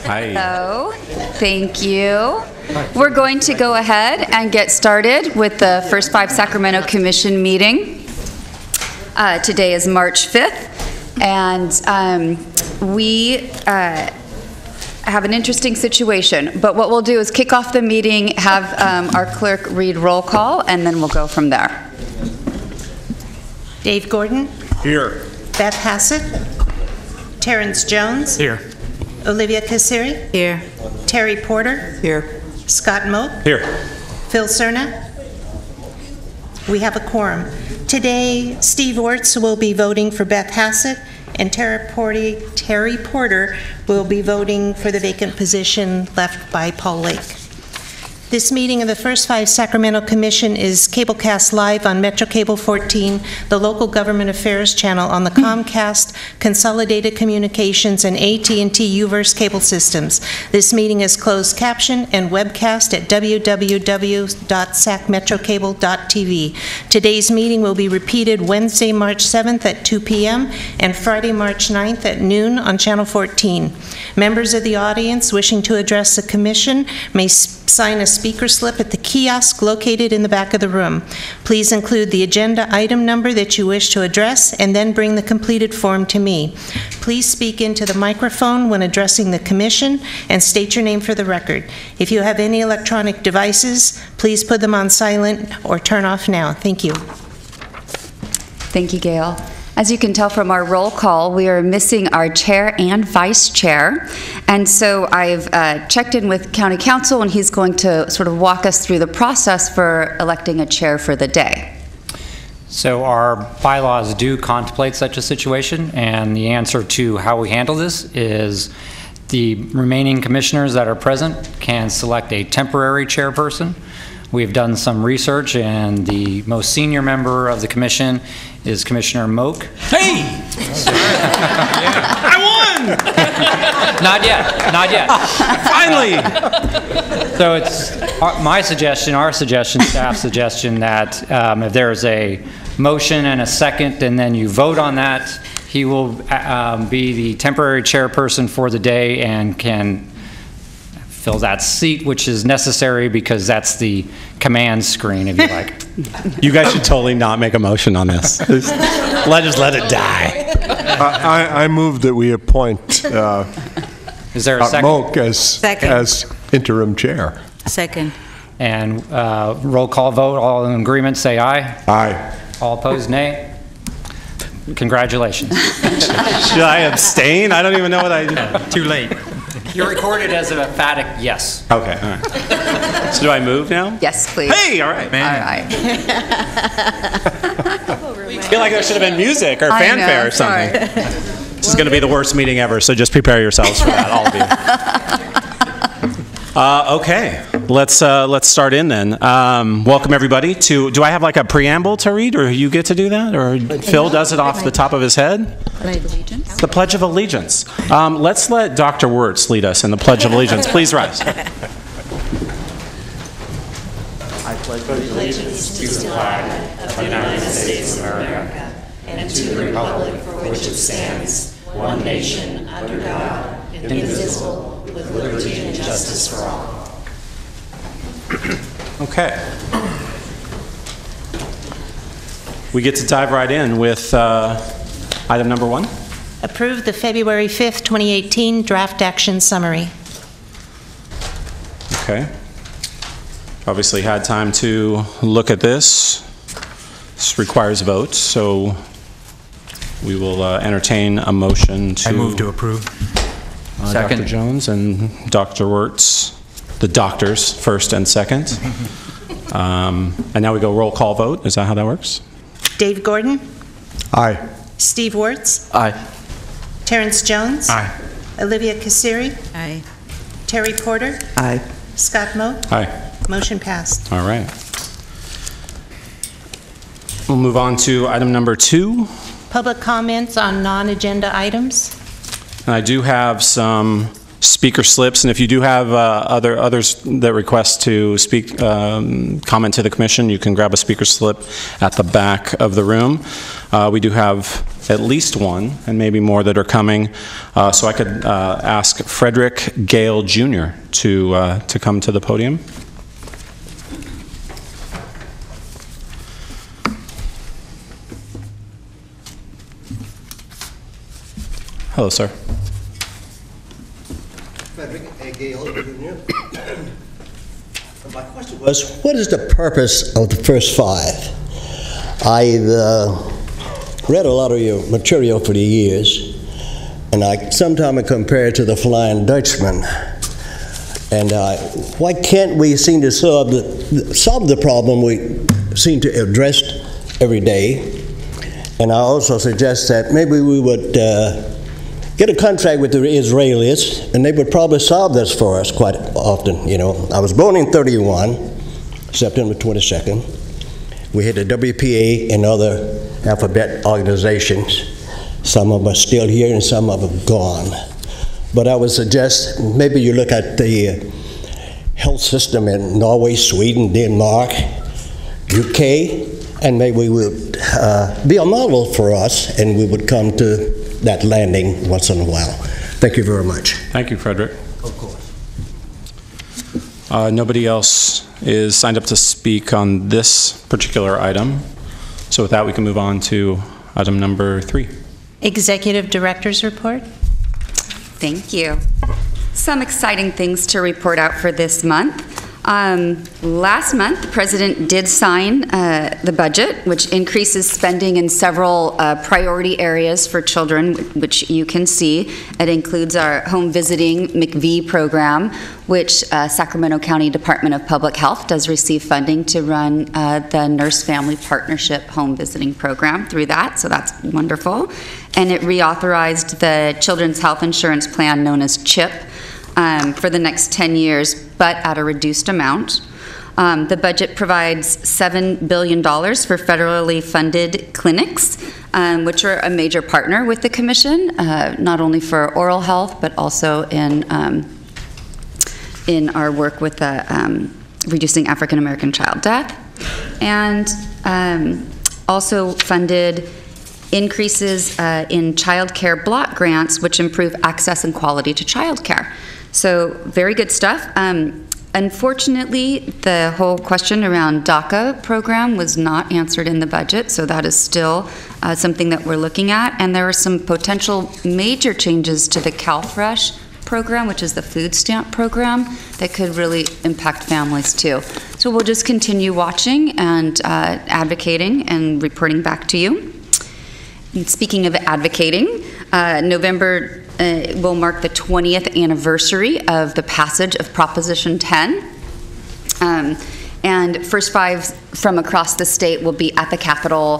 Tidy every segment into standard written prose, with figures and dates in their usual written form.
Hello, thank you. We're going to go ahead and get started with the first 5 Sacramento Commission meeting. Today is March 5th, and we have an interesting situation. But what we'll do is kick off the meeting, have our clerk read roll call, and then we'll go from there. Dave Gordon. Here. Beth Hassett. Terrence Jones. Here. Olivia Kassiri. Here. Terry Porter. Here. Scott Moak. Here. Phil Cerna. We have a quorum. Today, Steve Orts will be voting for Beth Hassett, and Terry Porter will be voting for the vacant position left by Paul Lake. This meeting of the First 5 Sacramento Commission is cablecast live on Metro Cable 14, the local government affairs channel on the Comcast, Consolidated Communications, and AT&T Uverse cable systems. This meeting is closed caption and webcast at www.sacmetrocable.tv. Today's meeting will be repeated Wednesday, March 7th at 2 p.m. and Friday, March 9th at noon on Channel 14. Members of the audience wishing to address the Commission may sign a speaker slip at the kiosk located in the back of the room. Please include the agenda item number that you wish to address and then bring the completed form to me. Please speak into the microphone when addressing the Commission and state your name for the record. If you have any electronic devices, please put them on silent or turn off now. Thank you. Thank you, Gail. As you can tell from our roll call, we are missing our chair and vice chair. And so I've checked in with County Council, and he's going to sort of walk us through the process for electing a chair for the day. So our bylaws do contemplate such a situation, and the answer to how we handle this is the remaining commissioners that are present can select a temporary chairperson. We've done some research, and the most senior member of the commission is Commissioner Moak. Hey! I won! Not yet, not yet. Finally! So it's my suggestion, our suggestion, staff's suggestion that if there's a motion and a second and then you vote on that, he will be the temporary chairperson for the day and can fill that seat, which is necessary because that's the command screen, if you like. You guys should totally not make a motion on this. Just let it die. I move that we appoint Is there a second? Moak as interim chair. Second. And roll call vote, all in agreement, say aye. Aye. All opposed, nay. Congratulations. Should I abstain? I don't even know what I did. Too late. You're recorded as an emphatic yes. Okay, all right. So do I move now? Yes, please. Hey, all right, man. All right. I feel like there should have been music or fanfare or something. This is going to be the worst meeting ever, so just prepare yourselves for that, all of you. Okay, let's start in then. Welcome everybody to. Do I have like a preamble to read, or you get to do that, or Phil does it off the top of his head? Allegiance. The Pledge of Allegiance. Let's let Dr. Wirtz lead us in the Pledge of Allegiance. Please rise. I pledge allegiance to the flag of the United States of America and to the republic for which it stands, one nation, under God, indivisible, with liberty and justice for all. Okay. We get to dive right in with item number 1. Approve the February 5th, 2018 draft action summary. Okay. Obviously had time to look at this. This requires votes, so we will entertain a motion to... I move to approve. Second. Dr. Jones and Dr. Wirtz, the doctors, first and second. And now we go roll call vote. Is that how that works? Dave Gordon, Aye. Steve Wirtz, Aye. Terrence Jones, Aye. Olivia Kassiri, Aye. Terry Porter, Aye. Scott Moe. Aye. Motion passed. All right. We'll move on to item number 2. Public comments on non-agenda items. And I do have some speaker slips, and if you do have others that request to speak, comment to the commission, you can grab a speaker slip at the back of the room. We do have at least one, and maybe more that are coming. So I could ask Frederick Gale Jr. to come to the podium. Hello, sir. Frederick A. Gale, Jr. My question was, what is the purpose of the first 5? I've read a lot of your material for the years, and I sometimes compare it to the Flying Dutchman. And why can't we seem to solve the problem we seem to address every day? And I also suggest that maybe we would get a contract with the Israelis, and they would probably solve this for us quite often. You know, I was born in '31, September 22nd. We had the WPA and other alphabet organizations. Some of them are still here, and some of them are gone. But I would suggest maybe you look at the health system in Norway, Sweden, Denmark, UK, and maybe we would be a model for us, and we would come to that landing once in a while. Thank you very much. Thank you, Frederick. Of course. Nobody else is signed up to speak on this particular item. So with that, we can move on to item number 3. Executive Director's Report. Thank you. Some exciting things to report out for this month. Last month, the President did sign the budget, which increases spending in several priority areas for children, which you can see. It includes our home visiting McVie program, which Sacramento County Department of Public Health does receive funding to run the Nurse Family Partnership home visiting program through that, so that's wonderful. And it reauthorized the Children's Health Insurance Plan known as CHIP, for the next 10 years, but at a reduced amount. The budget provides $7 billion for federally funded clinics, which are a major partner with the Commission, not only for oral health, but also in our work with reducing African American child death. And also funded increases in child care block grants, which improve access and quality to child care. So very good stuff. Unfortunately, the whole question around DACA program was not answered in the budget, so that is still something that we're looking at. And there are some potential major changes to the CalFresh program, which is the food stamp program, that could really impact families too. So we'll just continue watching and advocating and reporting back to you. And speaking of advocating, November will mark the 20th anniversary of the passage of Proposition 10. And First Five from across the state will be at the Capitol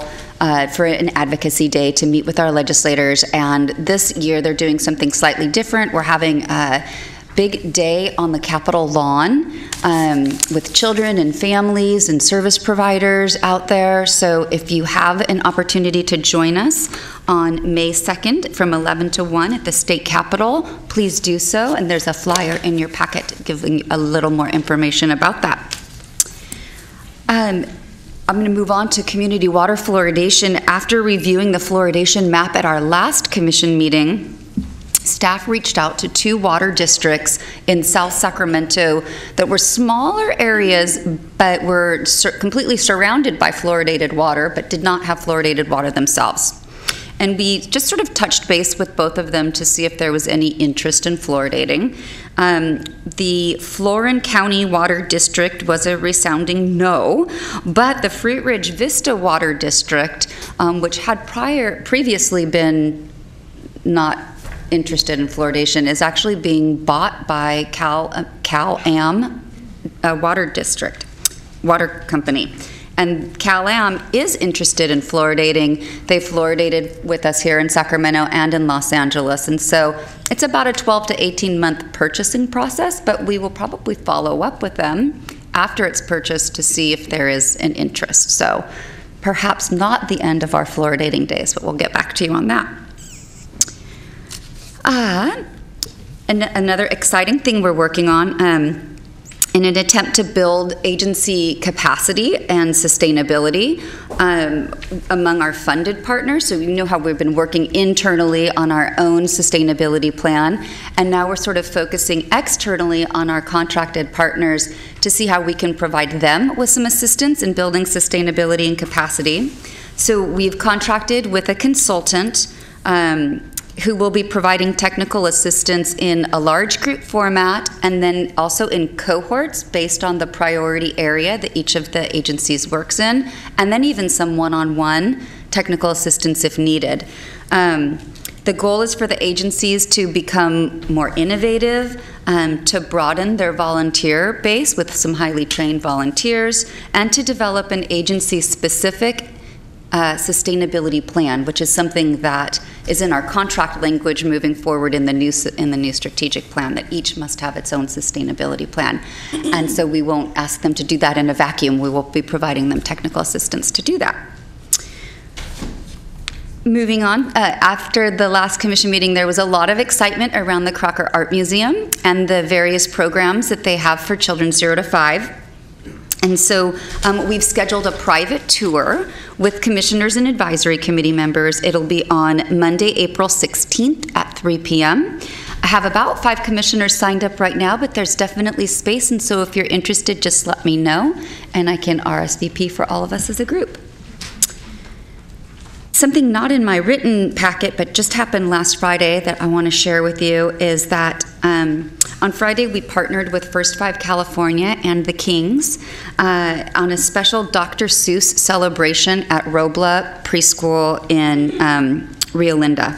for an advocacy day to meet with our legislators. And this year they're doing something slightly different. We're having a big day on the Capitol lawn with children and families and service providers out there. So if you have an opportunity to join us on May 2nd from 11 to 1 at the state capitol, please do so. And there's a flyer in your packet giving a little more information about that. I'm going to move on to community water fluoridation. After reviewing the fluoridation map at our last commission meeting, staff reached out to 2 water districts in South Sacramento that were smaller areas but were completely surrounded by fluoridated water but did not have fluoridated water themselves. And we just sort of touched base with both of them to see if there was any interest in fluoridating. The Florin County Water District was a resounding no, but the Fruit Ridge Vista Water District, which had previously been not interested in fluoridation is actually being bought by Cal-Am water company. And Cal-Am is interested in fluoridating. They fluoridated with us here in Sacramento and in Los Angeles. And so it's about a 12 to 18 month purchasing process, but we will probably follow up with them after it's purchased to see if there is an interest. So perhaps not the end of our fluoridating days, but we'll get back to you on that. Another exciting thing we're working on, in an attempt to build agency capacity and sustainability among our funded partners. So you know how we've been working internally on our own sustainability plan, and now we're sort of focusing externally on our contracted partners to see how we can provide them with some assistance in building sustainability and capacity. So we've contracted with a consultant who will be providing technical assistance in a large group format and then also in cohorts based on the priority area that each of the agencies works in, and then even some one-on-one technical assistance if needed. The goal is for the agencies to become more innovative, to broaden their volunteer base with some highly trained volunteers, and to develop an agency-specific sustainability plan, which is something that is in our contract language moving forward in the new strategic plan, that each must have its own sustainability plan. And so we won't ask them to do that in a vacuum. We will be providing them technical assistance to do that. Moving on, after the last commission meeting, there was a lot of excitement around the Crocker Art Museum and the various programs that they have for children 0 to 5. And so we've scheduled a private tour with commissioners and advisory committee members. It'll be on Monday, April 16th at 3 p.m. I have about 5 commissioners signed up right now, but there's definitely space. And so if you're interested, just let me know, and I can RSVP for all of us as a group. Something not in my written packet, but just happened last Friday that I want to share with you is that on Friday we partnered with First 5 California and the Kings on a special Dr. Seuss celebration at Robla Preschool in Rio Linda.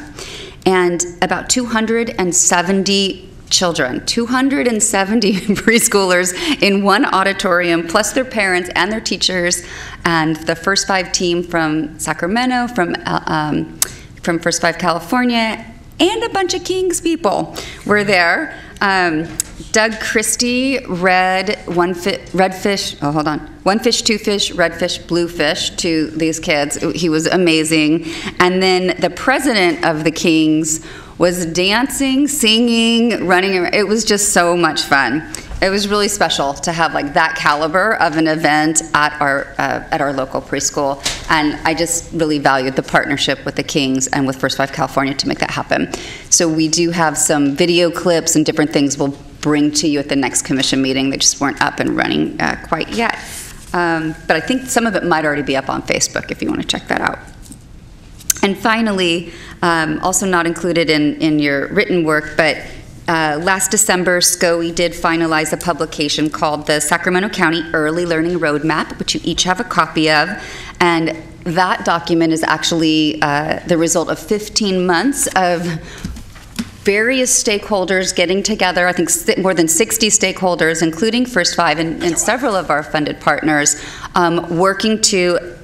And about 270 children, 270 preschoolers in one auditorium, plus their parents and their teachers, and the First 5 team from Sacramento, from First 5 California, and a bunch of Kings people were there. Doug Christie read one fish, 2 fish, red fish, blue fish to these kids. He was amazing. And then the president of the Kings was dancing, singing, running around. It was just so much fun. It was really special to have like that caliber of an event at our local preschool, and I just really valued the partnership with the Kings and with First 5 California to make that happen. So we do have some video clips and different things we'll bring to you at the next commission meeting. They just weren't up and running quite yet, but I think some of it might already be up on Facebook if you want to check that out. And finally, also not included in your written work, but last December, SCOE did finalize a publication called the Sacramento County Early Learning Roadmap, which you each have a copy of. And that document is actually the result of 15 months of various stakeholders getting together. I think more than 60 stakeholders, including First 5 and several of our funded partners, working to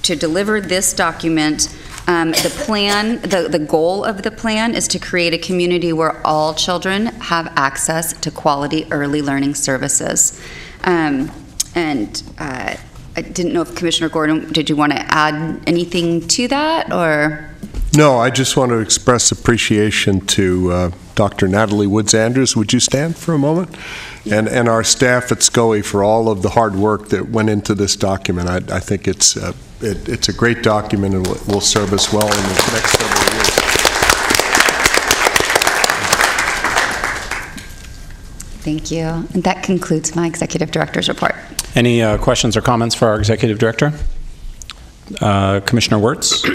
deliver this document. The plan, the goal of the plan is to create a community where all children have access to quality early learning services. I didn't know if Commissioner Gordon, did you want to add anything to that, or? No, I just want to express appreciation to Dr. Natalie Woods-Andrews. Would you stand for a moment? And our staff at SCOE for all of the hard work that went into this document. I think it's a great document and will serve us well in the next several years. Thank you. And that concludes my Executive Director's report. Any questions or comments for our Executive Director? Commissioner Wirtz?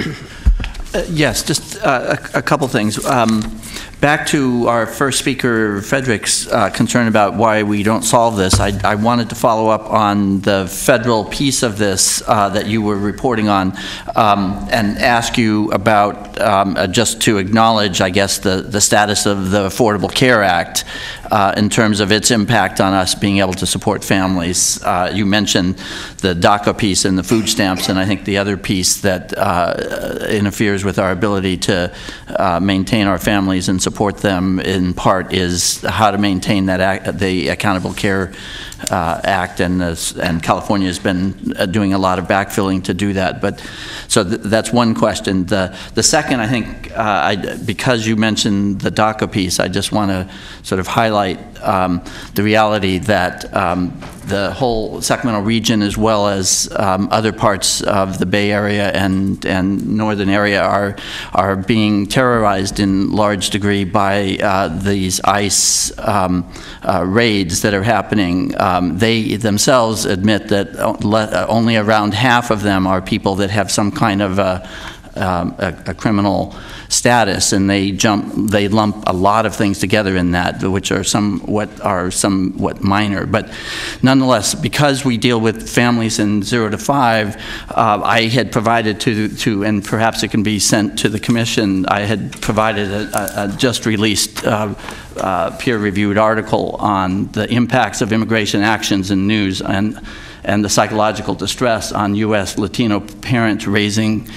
Yes, just a couple things. back to our first speaker, Frederick's concern about why we don't solve this, I wanted to follow up on the federal piece of this that you were reporting on, and ask you about, just to acknowledge, I guess, the status of the Affordable Care Act in terms of its impact on us being able to support families. You mentioned the DACA piece and the food stamps, and I think the other piece that interferes with our ability to maintain our families and support them in part is how to maintain that the Accountable Care Act, and California has been doing a lot of backfilling to do that. But so that's one question. The second, I think, because you mentioned the DACA piece, I just want to sort of highlight the reality that the whole Sacramento region, as well as other parts of the Bay Area and northern area, are being terrorized in large degree by these ICE raids that are happening. They themselves admit that only around half of them are people that have some kind of a criminal status, and they lump a lot of things together in that, which are somewhat minor. But nonetheless, because we deal with families in 0 to 5, I had provided to, and perhaps it can be sent to the Commission, I had provided a just released peer-reviewed article on the impacts of immigration actions in news and the psychological distress on U.S. Latino parents raising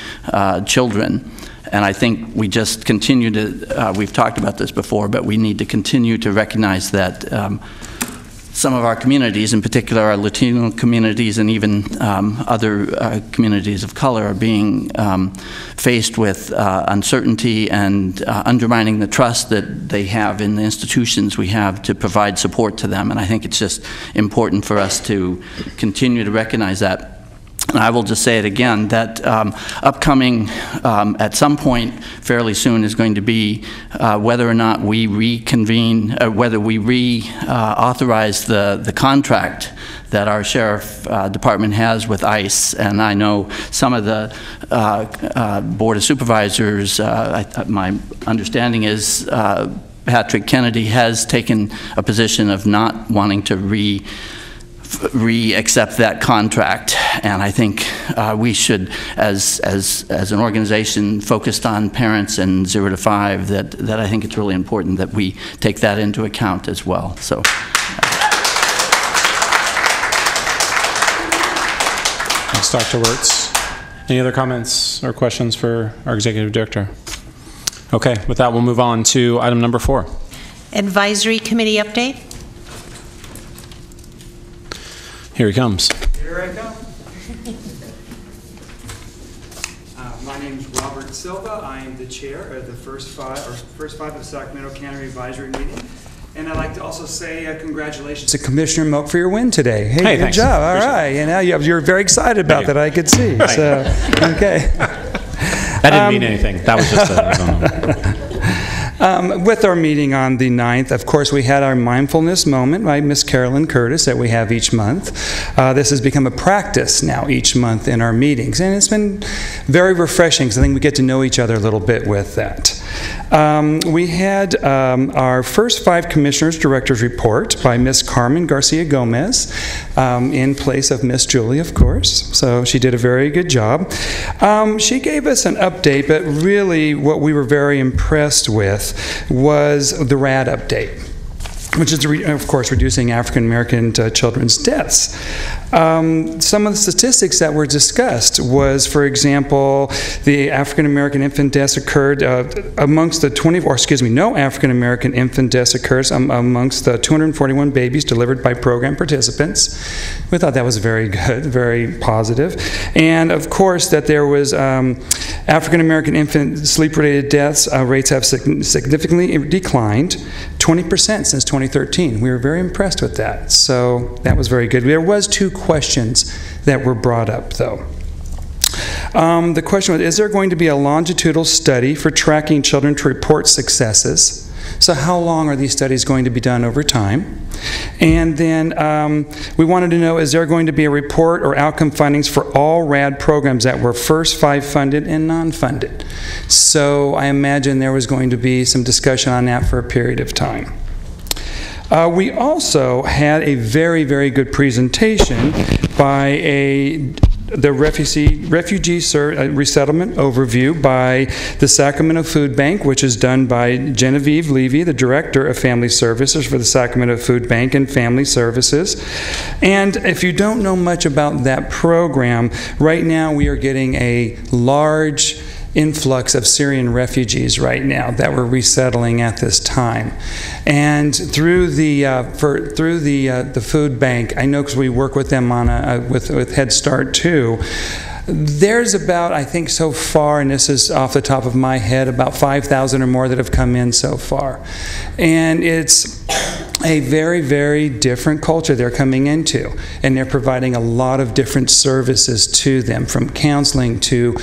children. And I think we just continue to, we've talked about this before, but we need to continue to recognize that some of our communities, in particular our Latino communities and even other communities of color, are being faced with uncertainty and undermining the trust that they have in the institutions we have to provide support to them. And I think it's just important for us to continue to recognize that. And I will just say it again, that upcoming at some point fairly soon is going to be whether or not we reconvene, whether we reauthorize the contract that our sheriff department has with ICE. And I know some of the Board of Supervisors, my understanding is Patrick Kennedy has taken a position of not wanting to re-accept that contract, and I think we should, as an organization focused on parents and 0 to 5, that I think it's really important that we take that into account as well. So. Thanks, Dr. Wirtz. Any other comments or questions for our Executive Director? Okay, with that, we'll move on to item number 4. Advisory Committee update. Here he comes. Here I come. My name is Robert Silva. I am the chair of the first five of the Sacramento County Advisory Meeting. And I'd like to also say congratulations to Commissioner Moak for your win today. Hey, good thanks. job. All right. And now you're very excited about that, I could see. So, okay. That didn't mean anything. That was just with our meeting on the 9th, of course, we had our mindfulness moment by Miss Carolyn Curtis that we have each month. This has become a practice now each month in our meetings, and it's been very refreshing because I think we get to know each other a little bit with that. We had our first 5 commissioners' directors report by Miss Carmen Garcia Gomez in place of Miss Julie, of course. So she did a very good job. She gave us an update, but really what we were very impressed with was the RAD update, which is, of course, reducing African American children's deaths. Some of the statistics that were discussed was, for example, the African American infant deaths occurred amongst the no African American infant deaths occurs amongst the 241 babies delivered by program participants. We thought that was very good, very positive. And of course, that there was African American infant sleep-related deaths rates have significantly declined, 20% since 2013. We were very impressed with that. So that was very good. There was 2 questions that were brought up, though. The question was, is there going to be a longitudinal study for tracking children to report successes? So how long are these studies going to be done over time? And then we wanted to know, is there going to be a report or outcome findings for all RAD programs that were first 5 funded and non-funded? So I imagine there was going to be some discussion on that for a period of time. We also had a very, very good presentation by the refugee resettlement overview by the Sacramento Food Bank, which is done by Genevieve Levy, the Director of Family Services for the Sacramento Food Bank and Family Services. And if you don't know much about that program, right now we are getting a large influx of Syrian refugees right now that we're resettling at this time. And through the food bank, I know because we work with them on with Head Start too, there's about, I think so far, and this is off the top of my head, about 5,000 or more that have come in so far. And it's a very, very different culture they're coming into, and they're providing a lot of different services to them, from counseling to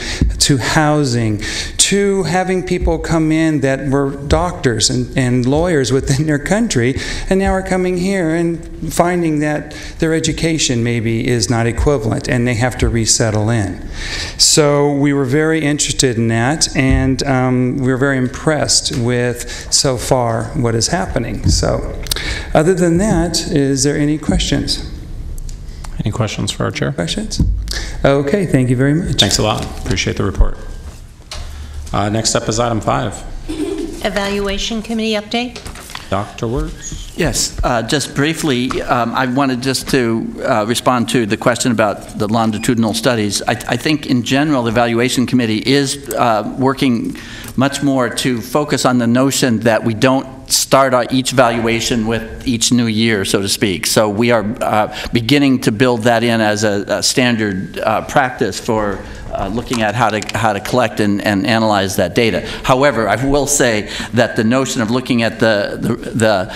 housing, to having people come in that were doctors and lawyers within their country, and now are coming here and finding that their education maybe is not equivalent, and they have to resettle in. So we were very interested in that, and we were very impressed with, so far, what is happening. So other than that, is there any questions? Any questions for our chair? Questions? Okay, thank you very much. Thanks a lot. Appreciate the report. Next up is item 5. Evaluation Committee update. Dr. Wertz? Yes, just briefly, I wanted just to respond to the question about the longitudinal studies. I think in general, the Evaluation Committee is working much more to focus on the notion that we don't start each evaluation with each new year, so to speak. So we are beginning to build that in as a standard practice for looking at how to collect and analyze that data. However, I will say that the notion of looking at the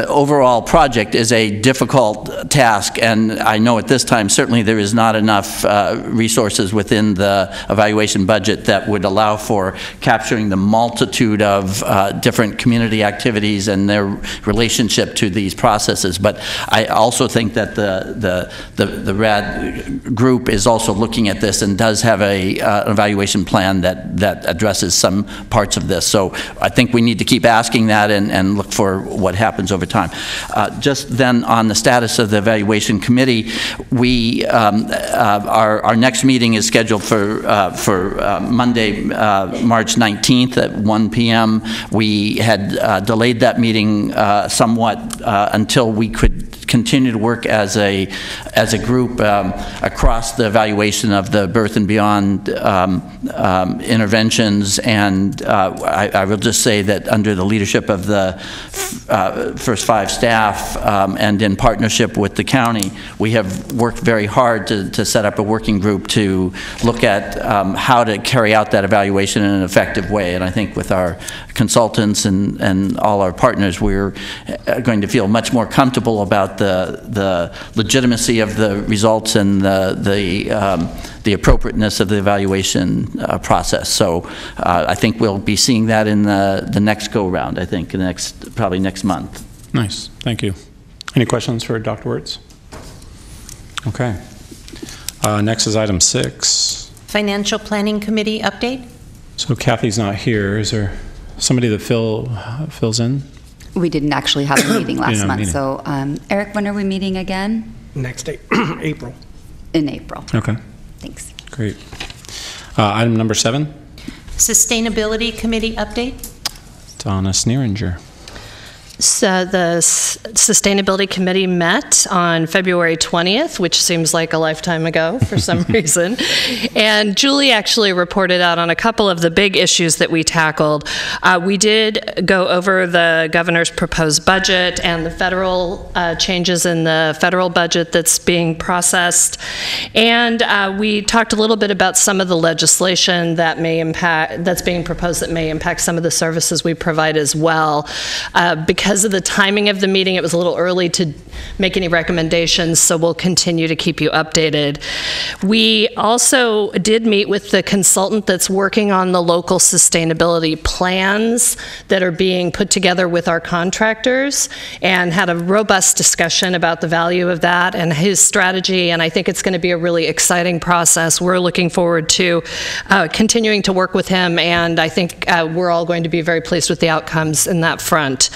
overall project is a difficult task, and I know at this time certainly there is not enough resources within the evaluation budget that would allow for capturing the multitude of different community activities and their relationship to these processes. But I also think that the RAD group is also looking at this and does have an evaluation plan that addresses some parts of this. So I think we need to keep asking that and look for what happens over time. Just then on the status of the Evaluation Committee, we our next meeting is scheduled for Monday, March 19th at 1 p.m. We had delayed that meeting somewhat until we could continue to work as a group across the evaluation of the birth and beyond interventions, and I will just say that under the leadership of the first 5 staff and in partnership with the county, we have worked very hard to set up a working group to look at how to carry out that evaluation in an effective way. And I think with our consultants and all our partners, we're going to feel much more comfortable about the legitimacy of the results and the appropriateness of the evaluation process. So I think we'll be seeing that in the next go-round, I think, probably next month. Nice, thank you. Any questions for Dr. Wertz? Okay. Next is item 6. Financial Planning Committee update. So Kathy's not here. Is there somebody that fills in? We didn't actually have a meeting last month. So Eric, when are we meeting again? Next April. In April. Okay. Thanks. Great. Item number 7. Sustainability Committee update. Donna Sneeringer. So the Sustainability Committee met on February 20th, which seems like a lifetime ago for some reason. And Julie actually reported out on a couple of the big issues that we tackled. We did go over the governor's proposed budget and the federal changes in the federal budget that's being processed. And we talked a little bit about some of the legislation that that's being proposed that may impact some of the services we provide as well. Because because of the timing of the meeting, it was a little early to make any recommendations, so we'll continue to keep you updated. We also did meet with the consultant that's working on the local sustainability plans that are being put together with our contractors, and had a robust discussion about the value of that and his strategy, and I think it's going to be a really exciting process. We're looking forward to continuing to work with him, and I think we're all going to be very pleased with the outcomes in that front.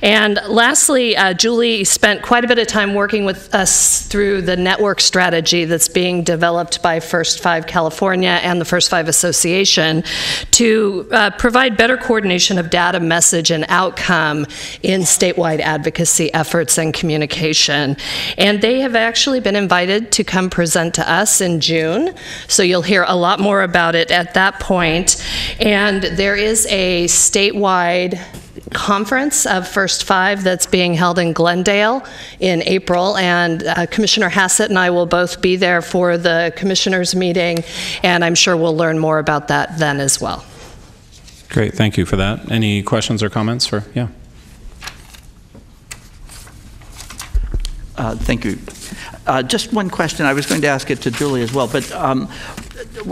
And lastly, Julie spent quite a bit of time working with us through the network strategy that's being developed by First Five California and the First Five Association to provide better coordination of data, message, and outcome in statewide advocacy efforts and communication. And they have actually been invited to come present to us in June, so you'll hear a lot more about it at that point. And there is a statewide conference of First Five that's being held in Glendale in April, and Commissioner Hassett and I will both be there for the commissioners meeting, and I'm sure we'll learn more about that then as well. Great, thank you for that. Any questions or comments for, yeah? Thank you. Just one question. I was going to ask it to Julie as well, but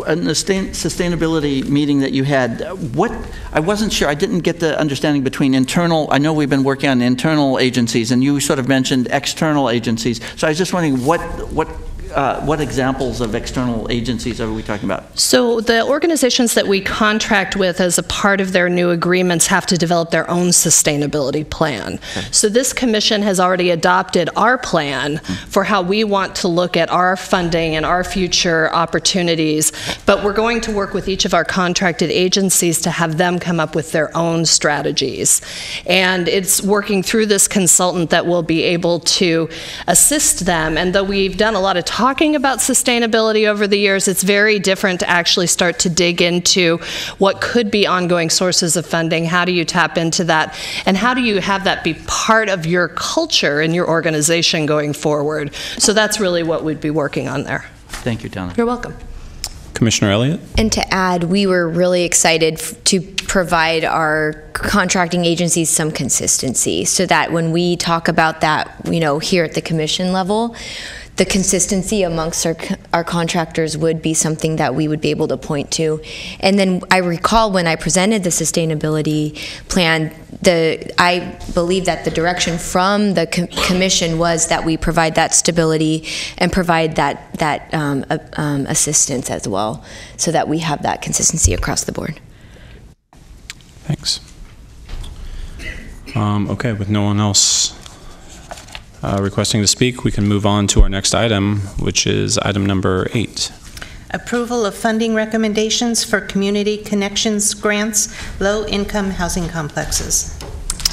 in the sustainability meeting that you had, I wasn't sure, I didn't get the understanding between internal, I know we've been working on internal agencies, and you sort of mentioned external agencies, so I was just wondering what examples of external agencies are we talking about? So the organizations that we contract with as a part of their new agreements have to develop their own sustainability plan. Okay. So this commission has already adopted our plan for how we want to look at our funding and our future opportunities, but we're going to work with each of our contracted agencies to have them come up with their own strategies. And it's working through this consultant that will be able to assist them, and though we've done a lot of talking about sustainability over the years, it's very different to actually start to dig into what could be ongoing sources of funding, how do you tap into that, and how do you have that be part of your culture and your organization going forward. So that's really what we'd be working on there. Thank you, Donna. You're welcome. Commissioner Elliott? And to add, we were really excited to provide our contracting agencies some consistency so that when we talk about that, here at the commission level, the consistency amongst our contractors would be something that we would be able to point to. And then I recall when I presented the sustainability plan, I believe that the direction from the commission was that we provide that stability and provide that assistance as well, so that we have that consistency across the board. Thanks. Okay, with no one else requesting to speak, we can move on to our next item, which is item number 8. Approval of funding recommendations for community connections grants, low-income housing complexes.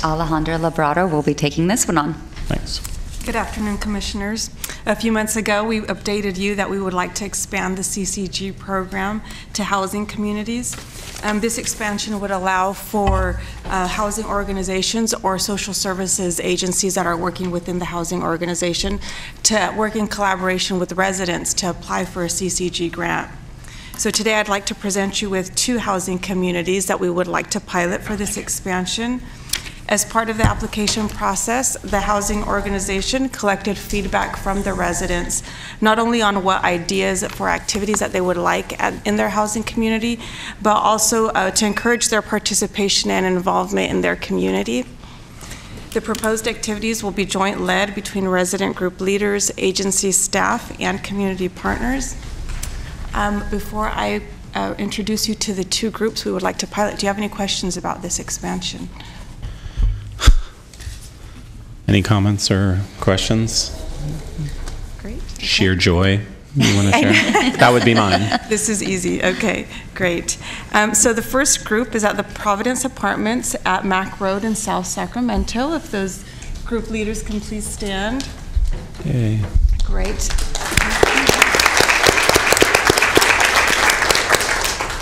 Alejandra Labrado will be taking this one on. Thanks. Good afternoon, Commissioners. A few months ago, we updated you that we would like to expand the CCG program to housing communities. This expansion would allow for housing organizations or social services agencies that are working within the housing organization to work in collaboration with residents to apply for a CCG grant. So today I'd like to present you with 2 housing communities that we would like to pilot for this expansion. As part of the application process, the housing organization collected feedback from the residents, not only on what ideas for activities that they would like in their housing community, but also to encourage their participation and involvement in their community. The proposed activities will be joint led between resident group leaders, agency staff, and community partners. Before I introduce you to the 2 groups we would like to pilot, do you have any questions about this expansion? Any comments or questions? Great. Sheer joy you want to share? That would be mine. This is easy. Okay, great. So the first group is at the Providence Apartments at Mack Road in South Sacramento. If those group leaders can please stand. Yay. Great.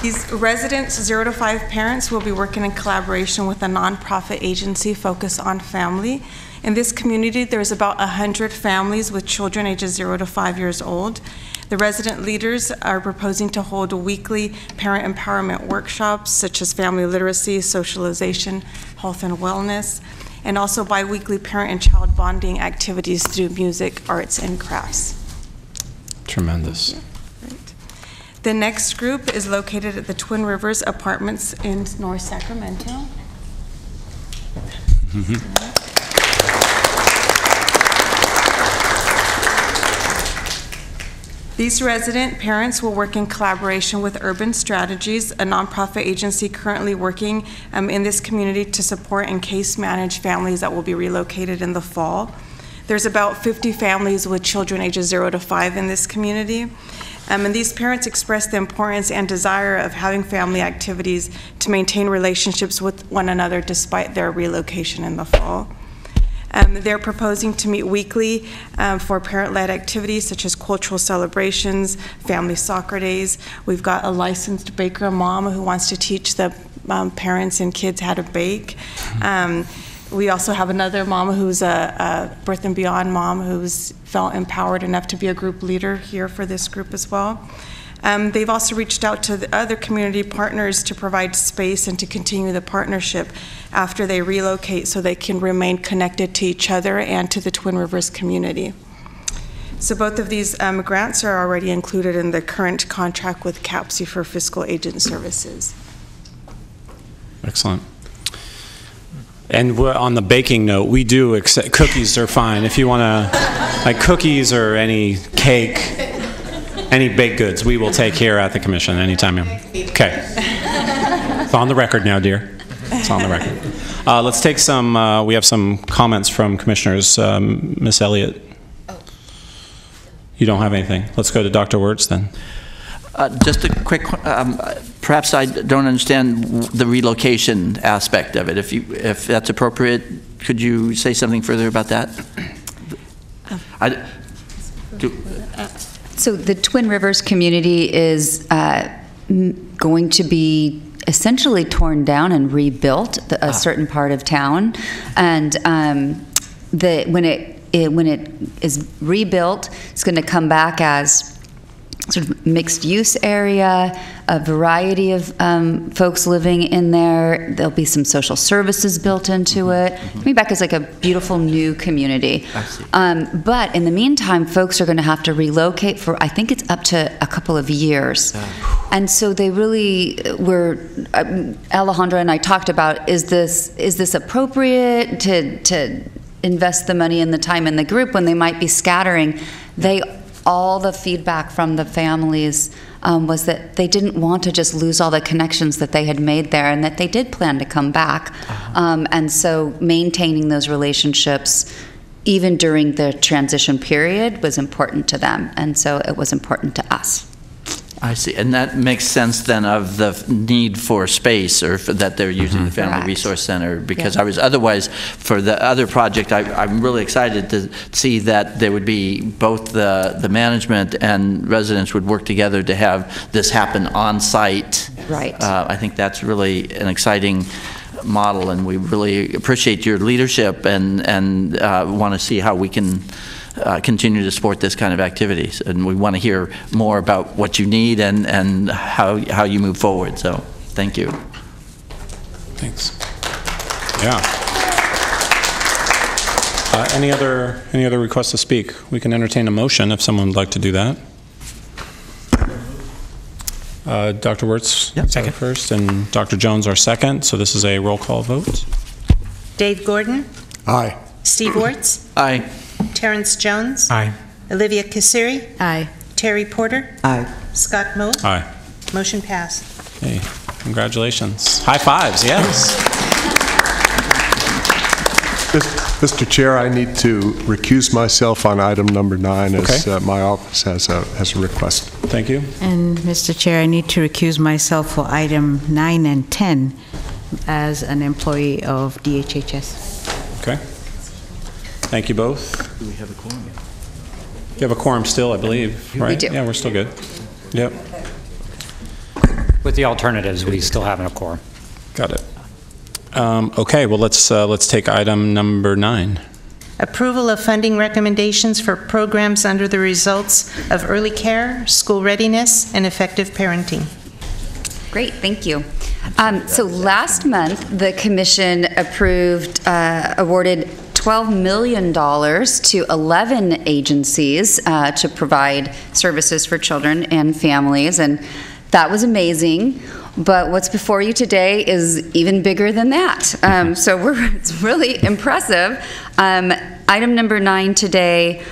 These residents, 0 to 5 parents, will be working in collaboration with a nonprofit agency focused on family. In this community, there's about 100 families with children ages 0 to 5 years old. The resident leaders are proposing to hold weekly parent empowerment workshops such as family literacy, socialization, health and wellness. and also biweekly parent and child bonding activities through music, arts, and crafts. Tremendous. The next group is located at the Twin Rivers Apartments in North Sacramento. These resident parents will work in collaboration with Urban Strategies, a nonprofit agency currently working in this community to support and case manage families that will be relocated in the fall. There's about 50 families with children ages 0 to 5 in this community. And these parents express the importance and desire of having family activities to maintain relationships with one another despite their relocation in the fall. They're proposing to meet weekly for parent-led activities such as cultural celebrations, family soccer days. We've got a licensed baker mom who wants to teach the parents and kids how to bake. We also have another mom who's a Birth and Beyond mom who's felt empowered enough to be a group leader here for this group as well. They've also reached out to the other community partners to provide space and to continue the partnership after they relocate so they can remain connected to each other and to the Twin Rivers community. So both of these grants are already included in the current contract with CAPSI for fiscal agent services. Excellent. And on the baking note, we do accept cookies are fine. If you want to, like cookies or any cake, any baked goods, we will take here at the commission anytime. Okay. It's on the record now, dear. It's on the record. Let's take some, we have some comments from commissioners. Ms. Elliott. You don't have anything. Let's go to Dr. Wirtz then. Just a quick, perhaps I don't understand the relocation aspect of it. If that's appropriate, could you say something further about that? So the Twin Rivers community is going to be essentially torn down and rebuilt, a certain part of town, and when it is rebuilt, it's going to come back as sort of mixed use area, a variety of folks living in there. There'll be some social services built into it. Coming back as like a beautiful new community. But in the meantime, folks are going to have to relocate for, I think it's up to a couple of years. And so they really were, Alejandra and I talked about, is this appropriate to invest the money and the time in the group when they might be scattering? All the feedback from the families was that they didn't want to just lose all the connections that they had made there, and that they did plan to come back. And so maintaining those relationships, even during the transition period, was important to them. And so it was important to us. I see. And that makes sense then of the need for space, or that they're using the Family Resource Center, because I was otherwise, for the other project, I'm really excited to see that there would be both the management and residents would work together to have this happen on site. Right. I think that's really an exciting model, and we really appreciate your leadership and want to see how we can continue to support this kind of activities, and we want to hear more about what you need and how you move forward. So, thank you. Thanks. Yeah. Any other requests to speak? We can entertain a motion if someone would like to do that. Dr. Wirtz, second first, and Dr. Jones our second. So this is a roll call vote. Dave Gordon. Aye. Steve Wirtz. Aye. Terrence Jones. Aye. Olivia Kasiri. Aye. Terry Porter. Aye. Scott Moe. Aye. Motion passed. Hey, congratulations. High fives, yes. Mr. Chair, I need to recuse myself on item number 9 as my office has a request. Thank you. And Mr. Chair, I need to recuse myself for item 9 and 10 as an employee of DHHS. Okay. Thank you both. Do we have a quorum? You have a quorum still, I believe, right? We do. Yeah, we're still good. Yep. With the alternatives, we still have a quorum. Got it. Okay, well, let's take item number 9. Approval of funding recommendations for programs under the results of early care, school readiness, and effective parenting. Great, thank you. So last month, the commission awarded $12 million to 11 agencies to provide services for children and families, and that was amazing. But what's before you today is even bigger than that. So it's really impressive. Item number 9 today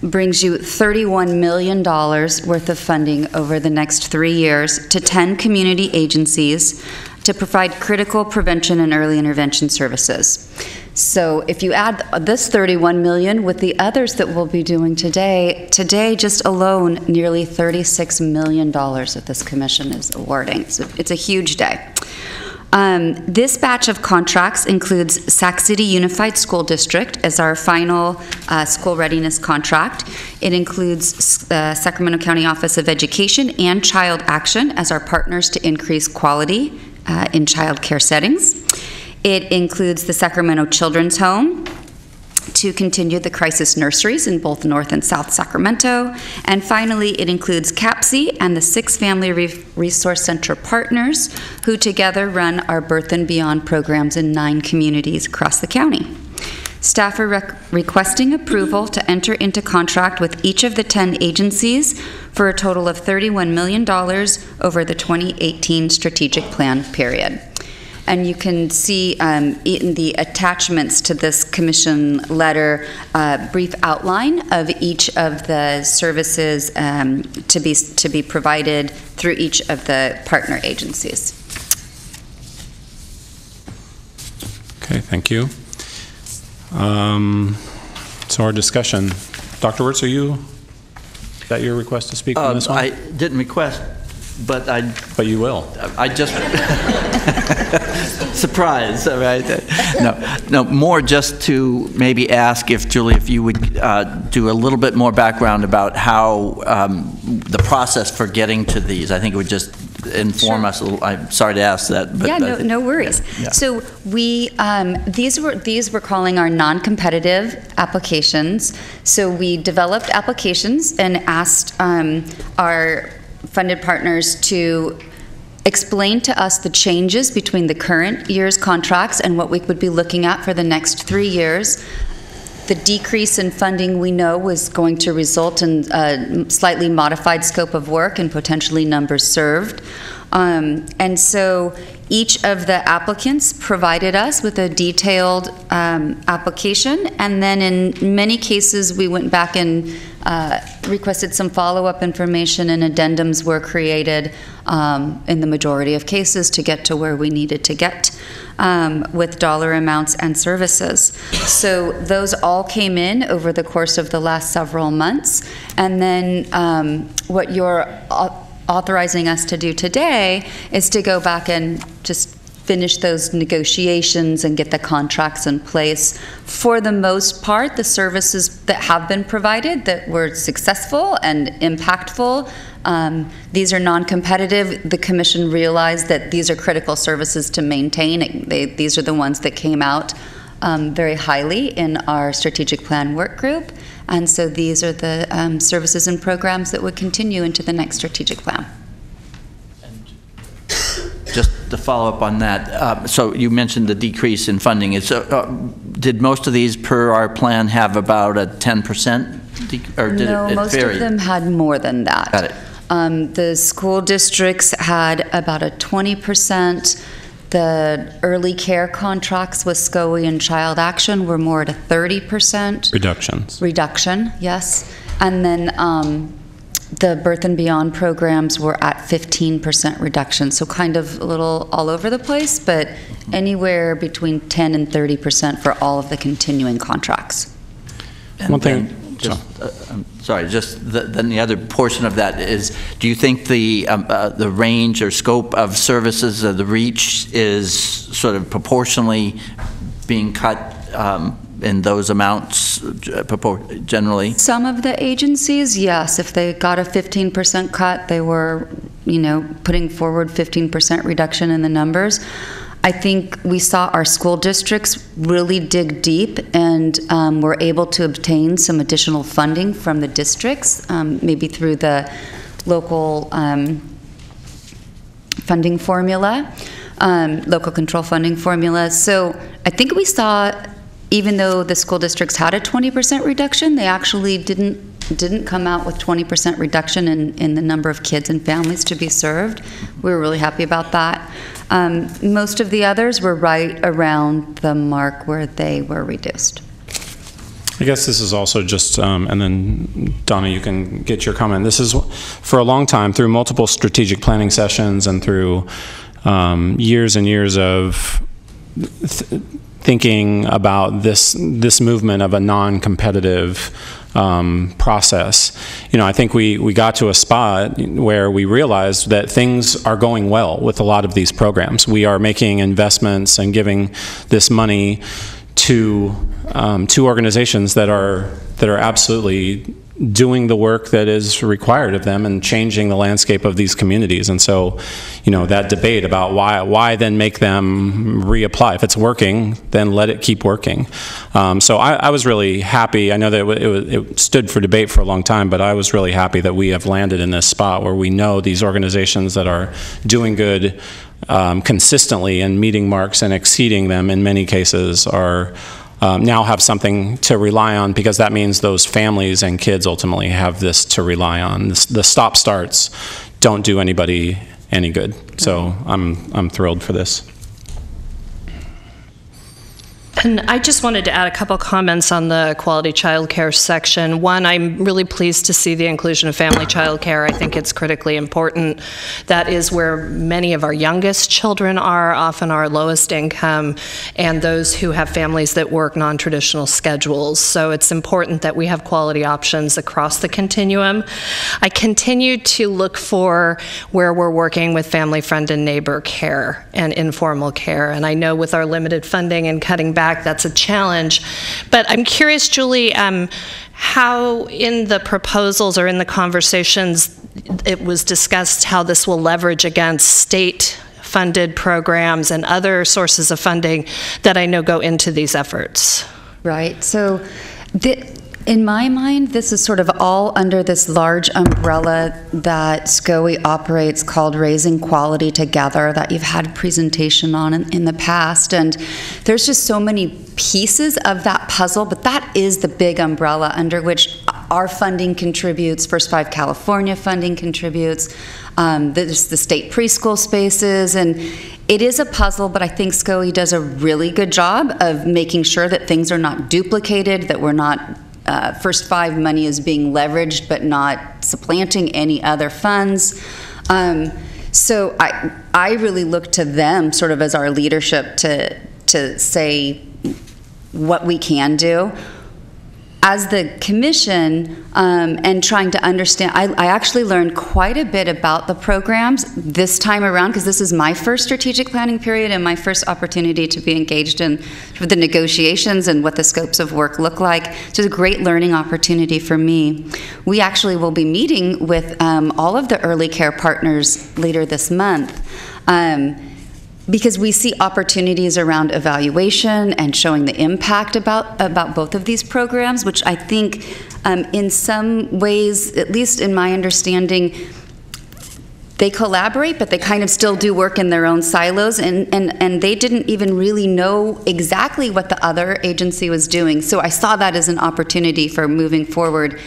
brings you $31 million worth of funding over the next 3 years to 10 community agencies to provide critical prevention and early intervention services. So if you add this $31 million with the others that we'll be doing today just alone, nearly $36 million that this commission is awarding. So it's a huge day. This batch of contracts includes Sac City Unified School District as our final school readiness contract. It includes Sacramento County Office of Education and Child Action as our partners to increase quality in child care settings. It includes the Sacramento Children's Home to continue the crisis nurseries in both North and South Sacramento. And finally, it includes CAPSI and the 6 Family Resource Center partners who together run our Birth and Beyond programs in 9 communities across the county. Staff are requesting approval to enter into contract with each of the 10 agencies for a total of $31 million over the 2018 strategic plan period. And you can see in the attachments to this commission letter a brief outline of each of the services to be provided through each of the partner agencies. Okay, thank you. So our discussion. Dr. Wirtz, is that your request to speak on this one? I didn't request, but you will. I just surprise, all right? No, more just to maybe ask if Julie, if you would do a little bit more background about how the process for getting to these. I think it would just inform us a little. I'm sorry to ask that, but yeah, no worries. Yeah. So we these we're calling our non-competitive applications. So we developed applications and asked our funded partners to explain to us the changes between the current year's contracts and what we would be looking at for the next 3 years. The decrease in funding we know was going to result in a slightly modified scope of work and potentially numbers served. And so each of the applicants provided us with a detailed application, and then in many cases we went back and requested some follow-up information, and addendums were created in the majority of cases to get to where we needed to get with dollar amounts and services. So those all came in over the course of the last several months, and then what you're authorizing us to do today is to go back and just finish those negotiations and get the contracts in place. For the most part, the services that have been provided that were successful and impactful, these are non-competitive. The commission realized that these are critical services to maintain. These are the ones that came out very highly in our strategic plan work group. And so these are the services and programs that would continue into the next strategic plan. And just to follow up on that, so you mentioned the decrease in funding. Did most of these per our plan have about a 10%? Or did no, it most vary? of them had more than that. Got it. The school districts had about a 20%. The early care contracts with SCOE and Child Action were more at a 30% reduction, yes. And then the Birth and Beyond programs were at 15% reduction, so kind of a little all over the place, but anywhere between 10 and 30% for all of the continuing contracts. And one thing. I'm sorry, then the other portion of that is, do you think the range or scope of services, the reach, is sort of proportionally being cut in those amounts generally? Some of the agencies, yes. If they got a 15% cut, they were, putting forward 15% reduction in the numbers. I think we saw our school districts really dig deep and were able to obtain some additional funding from the districts, maybe through the local funding formula, local control funding formula. So I think we saw, even though the school districts had a 20% reduction, they actually didn't come out with 20% reduction in the number of kids and families to be served. We were really happy about that. Most of the others were right around the mark where they were reduced. I guess this is also just, and then Donna, you can get your comment. This is for a long time, through multiple strategic planning sessions and through years and years of thinking about this movement of a non-competitive process. You know, I think we got to a spot where we realized that things are going well with a lot of these programs. We are making investments and giving this money to organizations that are absolutely doing the work that is required of them and changing the landscape of these communities. And so, you know, that debate about why then make them reapply. If it's working, then let it keep working. So I was really happy. I know that it stood for debate for a long time, but I was really happy that we have landed in this spot where we know these organizations that are doing good consistently and meeting marks and exceeding them in many cases are now have something to rely on, because that means those families and kids ultimately have this to rely on. The stop-starts don't do anybody any good. So I'm thrilled for this. And I just wanted to add a couple comments on the quality childcare section. One, I'm really pleased to see the inclusion of family childcare. I think it's critically important. That is where many of our youngest children are, often our lowest income, and those who have families that work non-traditional schedules. So it's important that we have quality options across the continuum. I continue to look for where we're working with family, friend, and neighbor care and informal care. And I know with our limited funding and cutting back, that's a challenge. But I'm curious, Julie, how in the proposals or in the conversations it was discussed how this will leverage against state-funded programs and other sources of funding that I know go into these efforts. Right. So in my mind, this is sort of all under this large umbrella that SCOE operates called Raising Quality Together, that you've had a presentation on in the past. And there's just so many pieces of that puzzle, but that is the big umbrella under which our funding contributes. First Five California funding contributes. There's the state preschool spaces, and it is a puzzle, but I think SCOE does a really good job of making sure that things are not duplicated, that we're not First Five money is being leveraged but not supplanting any other funds. So I really look to them sort of as our leadership to say what we can do. As the commission and trying to understand, I actually learned quite a bit about the programs this time around, because this is my first strategic planning period and my first opportunity to be engaged in the negotiations and what the scopes of work look like. So it's a great learning opportunity for me. We actually will be meeting with all of the early care partners later this month. Because we see opportunities around evaluation and showing the impact about both of these programs, which I think in some ways, at least in my understanding, they collaborate, but they kind of still do work in their own silos, and they didn't even really know exactly what the other agency was doing. So I saw that as an opportunity for moving forward,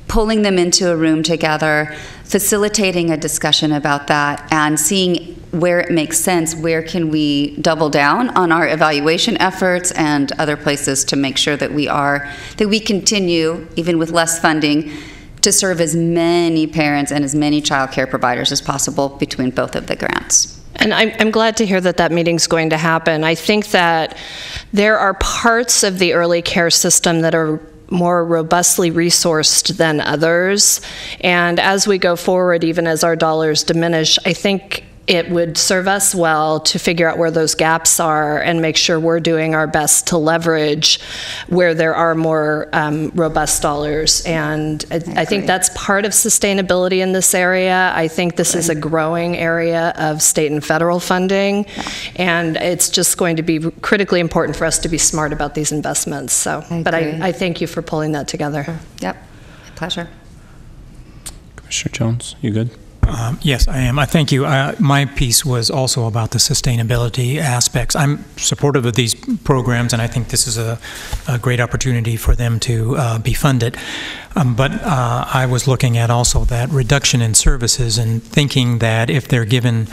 pulling them into a room together, facilitating a discussion about that, and seeing where it makes sense, where can we double down on our evaluation efforts and other places to make sure that we continue, even with less funding, to serve as many parents and as many child care providers as possible between both of the grants. And I'm glad to hear that that meeting's going to happen. I think that there are parts of the early care system that are more robustly resourced than others. And as we go forward, even as our dollars diminish, I think it would serve us well to figure out where those gaps are and make sure we're doing our best to leverage where there are more robust dollars. And I think that's part of sustainability in this area. I think this is a growing area of state and federal funding, and it's just going to be critically important for us to be smart about these investments. So, but I thank you for pulling that together. Yep, pleasure. Commissioner Jones, you good? Yes, I am. I thank you. My piece was also about the sustainability aspects. I'm supportive of these programs, and I think this is a great opportunity for them to be funded. But I was looking at also that reduction in services and thinking that if they're given,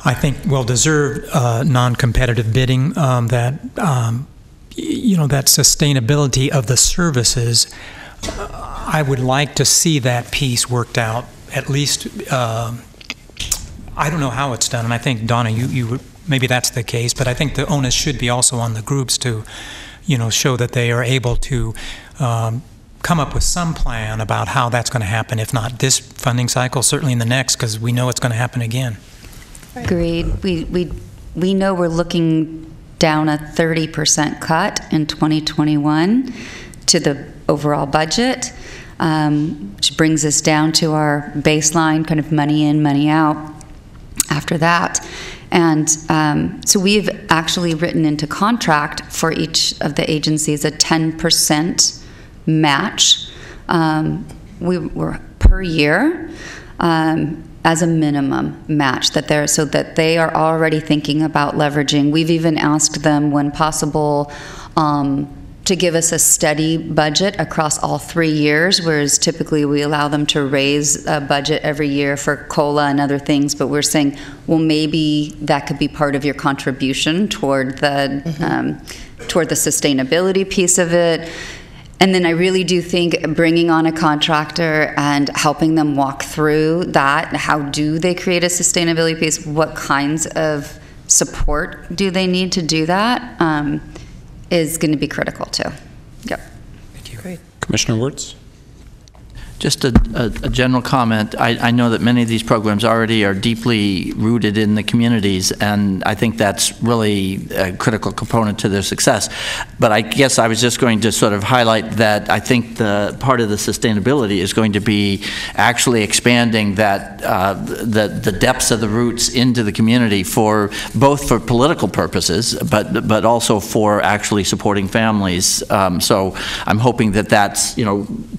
I think, well-deserved non-competitive bidding, that that sustainability of the services, I would like to see that piece worked out. At least, I don't know how it's done, and I think, Donna, you would, maybe that's the case, but I think the onus should be also on the groups to, show that they are able to come up with some plan about how that's going to happen, if not this funding cycle, certainly in the next, because we know it's going to happen again. Agreed. We know we're looking down a 30% cut in 2021 to the overall budget. Which brings us down to our baseline, kind of money in, money out after that. And so we've actually written into contract for each of the agencies a 10% match. We were per year as a minimum match so that they are already thinking about leveraging. We've even asked them, when possible, to give us a steady budget across all 3 years, whereas typically we allow them to raise a budget every year for COLA and other things, but we're saying, well, maybe that could be part of your contribution toward the sustainability piece of it. And then I really do think bringing on a contractor and helping them walk through that, how do they create a sustainability piece, what kinds of support do they need to do that, is going to be critical too. Yep. Thank you. Great. Commissioner Wirtz? Just a general comment. I know that many of these programs already are deeply rooted in the communities, and I think that's really a critical component to their success. But I guess I was just going to sort of highlight that I think the part of the sustainability is going to be actually expanding that the depths of the roots into the community, for both for political purposes, but also for actually supporting families. So I'm hoping that that's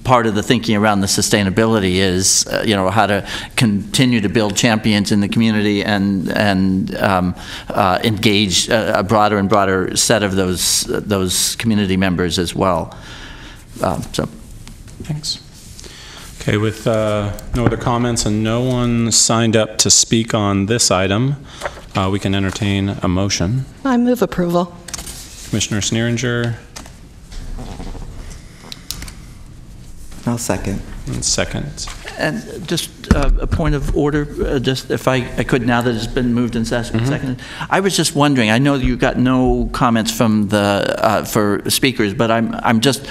part of the thinking around the sustainability is, how to continue to build champions in the community and engage a broader and broader set of those community members as well. So, thanks. Okay, with no other comments and no one signed up to speak on this item, we can entertain a motion. I move approval. Commissioner Sneeringer. I'll second. And second. And just a point of order, just if I could, now that it's been moved and seconded. I was just wondering, I know you got no comments from the for speakers, but I'm just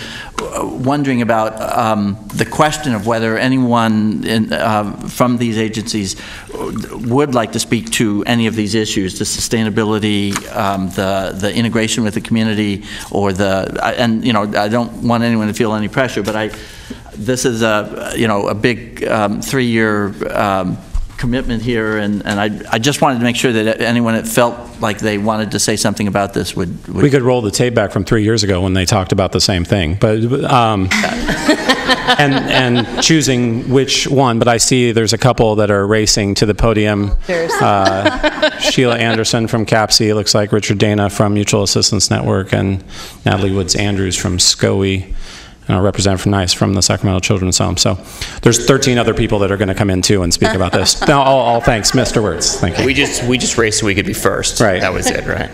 wondering about the question of whether anyone from these agencies would like to speak to any of these issues, the sustainability, the integration with the community, or and I don't want anyone to feel any pressure, but this is a big 3-year commitment here, and I just wanted to make sure that anyone that felt like they wanted to say something about this would. We could roll the tape back from 3 years ago when they talked about the same thing, but and choosing which one. But I see there's a couple that are racing to the podium. Sheila Anderson from CAPC, looks like Richard Dana from Mutual Assistance Network, and Natalie Woods Andrews from SCOE. Representative from NICE from the Sacramento Children's Home. So there's 13 other people that are going to come in too and speak about this. No, all thanks, Mr. Wirtz. Thank you. We just raced so we could be first. Right. That was it, right?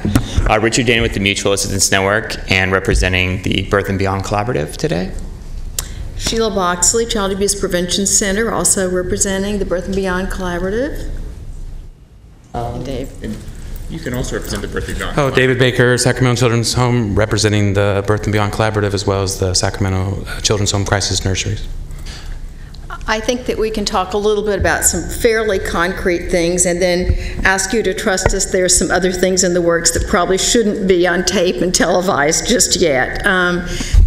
Richard Dana with the Mutual Assistance Network and representing the Birth and Beyond Collaborative today. Sheila Boxley, Child Abuse Prevention Center, also representing the Birth and Beyond Collaborative. Dave. You can also represent the Birth and Beyond. Oh, David Baker, Sacramento Children's Home, representing the Birth and Beyond Collaborative, as well as the Sacramento Children's Home Crisis Nurseries. I think that we can talk a little bit about some fairly concrete things and then ask you to trust us. There's some other things in the works that probably shouldn't be on tape and televised just yet.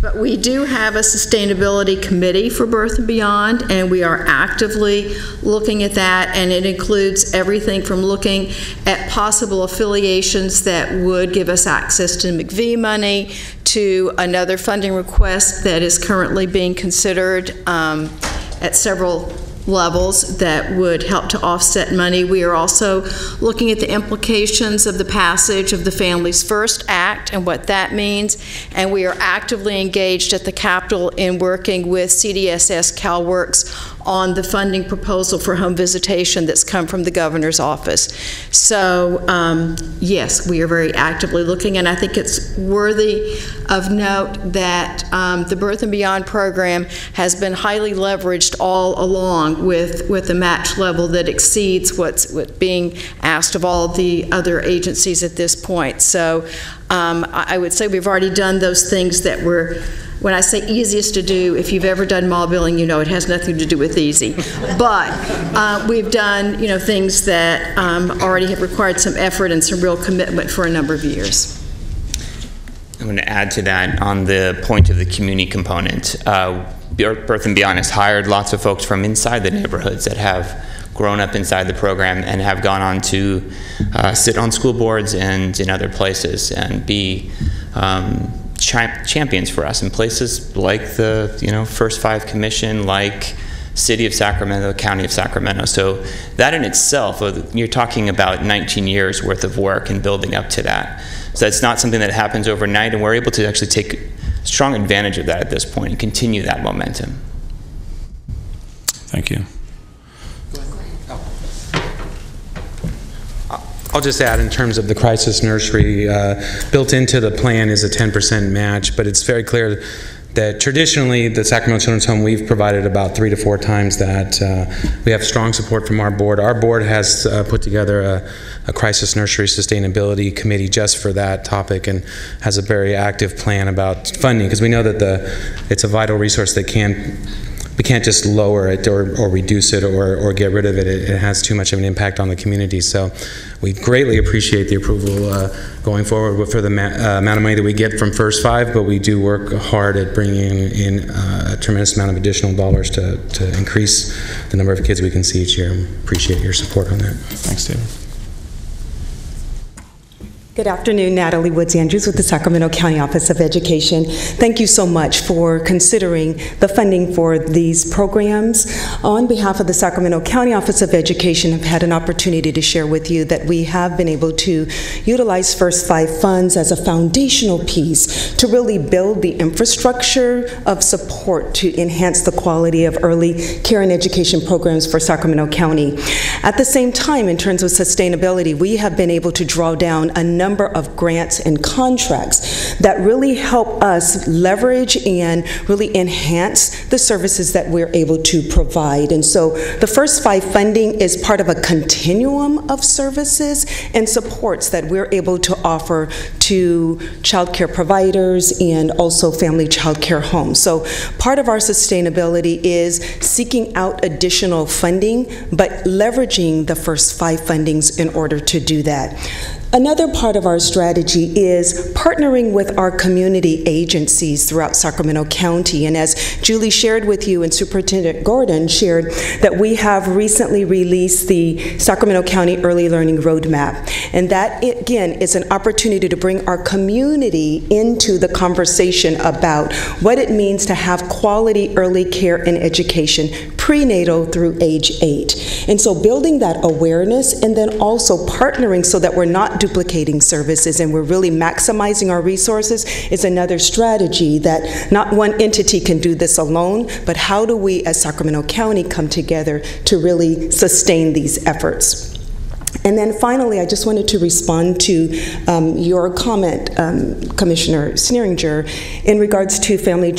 But we do have a sustainability committee for Birth and Beyond, and we are actively looking at that, and it includes everything from looking at possible affiliations that would give us access to McVie money to another funding request that is currently being considered at several levels that would help to offset money. We are also looking at the implications of the passage of the Families First Act and what that means, and we are actively engaged at the Capitol in working with CDSS CalWorks on the funding proposal for home visitation that's come from the governor's office. So yes, we are very actively looking, and I think it's worthy of note that the Birth and Beyond program has been highly leveraged all along with a match level that exceeds what's being asked of all the other agencies at this point. So I would say we've already done those things that were, when I say easiest to do, if you've ever done mall billing, you know it has nothing to do with easy. But we've done, things that already have required some effort and some real commitment for a number of years. I'm going to add to that on the point of the community component. Birth and Beyond has hired lots of folks from inside the neighborhoods that have grown up inside the program and have gone on to sit on school boards and in other places and be champions for us in places like the First Five Commission, like City of Sacramento, County of Sacramento. So that in itself, you're talking about 19 years worth of work and building up to that. So that's not something that happens overnight, and we're able to actually take strong advantage of that at this point and continue that momentum. Thank you. I'll just add, in terms of the crisis nursery, built into the plan is a 10% match, but it's very clear that traditionally the Sacramento Children's Home, we've provided about 3 to 4 times that. We have strong support from our board. Our board has put together a crisis nursery sustainability committee just for that topic and has a very active plan about funding, because we know that it's a vital resource that we can't just lower it or reduce it or get rid of it. It has too much of an impact on the community. So we greatly appreciate the approval going forward for the amount of money that we get from First Five, but we do work hard at bringing in a tremendous amount of additional dollars to increase the number of kids we can see each year. Appreciate your support on that. Thanks, David. Good afternoon, Natalie Woods Andrews with the Sacramento County Office of Education. Thank you so much for considering the funding for these programs. On behalf of the Sacramento County Office of Education, I've had an opportunity to share with you that we have been able to utilize First Five funds as a foundational piece to really build the infrastructure of support to enhance the quality of early care and education programs for Sacramento County. At the same time, in terms of sustainability, we have been able to draw down a number of grants and contracts that really help us leverage and really enhance the services that we're able to provide. And so the First Five funding is part of a continuum of services and supports that we're able to offer to child care providers and also family child care homes. So part of our sustainability is seeking out additional funding, but leveraging the First Five fundings in order to do that. Another part of our strategy is partnering with our community agencies throughout Sacramento County. And as Julie shared with you and Superintendent Gordon shared, that we have recently released the Sacramento County Early Learning Roadmap. And that, again, is an opportunity to bring our community into the conversation about what it means to have quality early care and education prenatal through age 8. And so building that awareness and then also partnering so that we're not duplicating services and we're really maximizing our resources is another strategy that not one entity can do this alone, but how do we as Sacramento County come together to really sustain these efforts? And then finally, I just wanted to respond to your comment, Commissioner Sneeringer, in regards to family,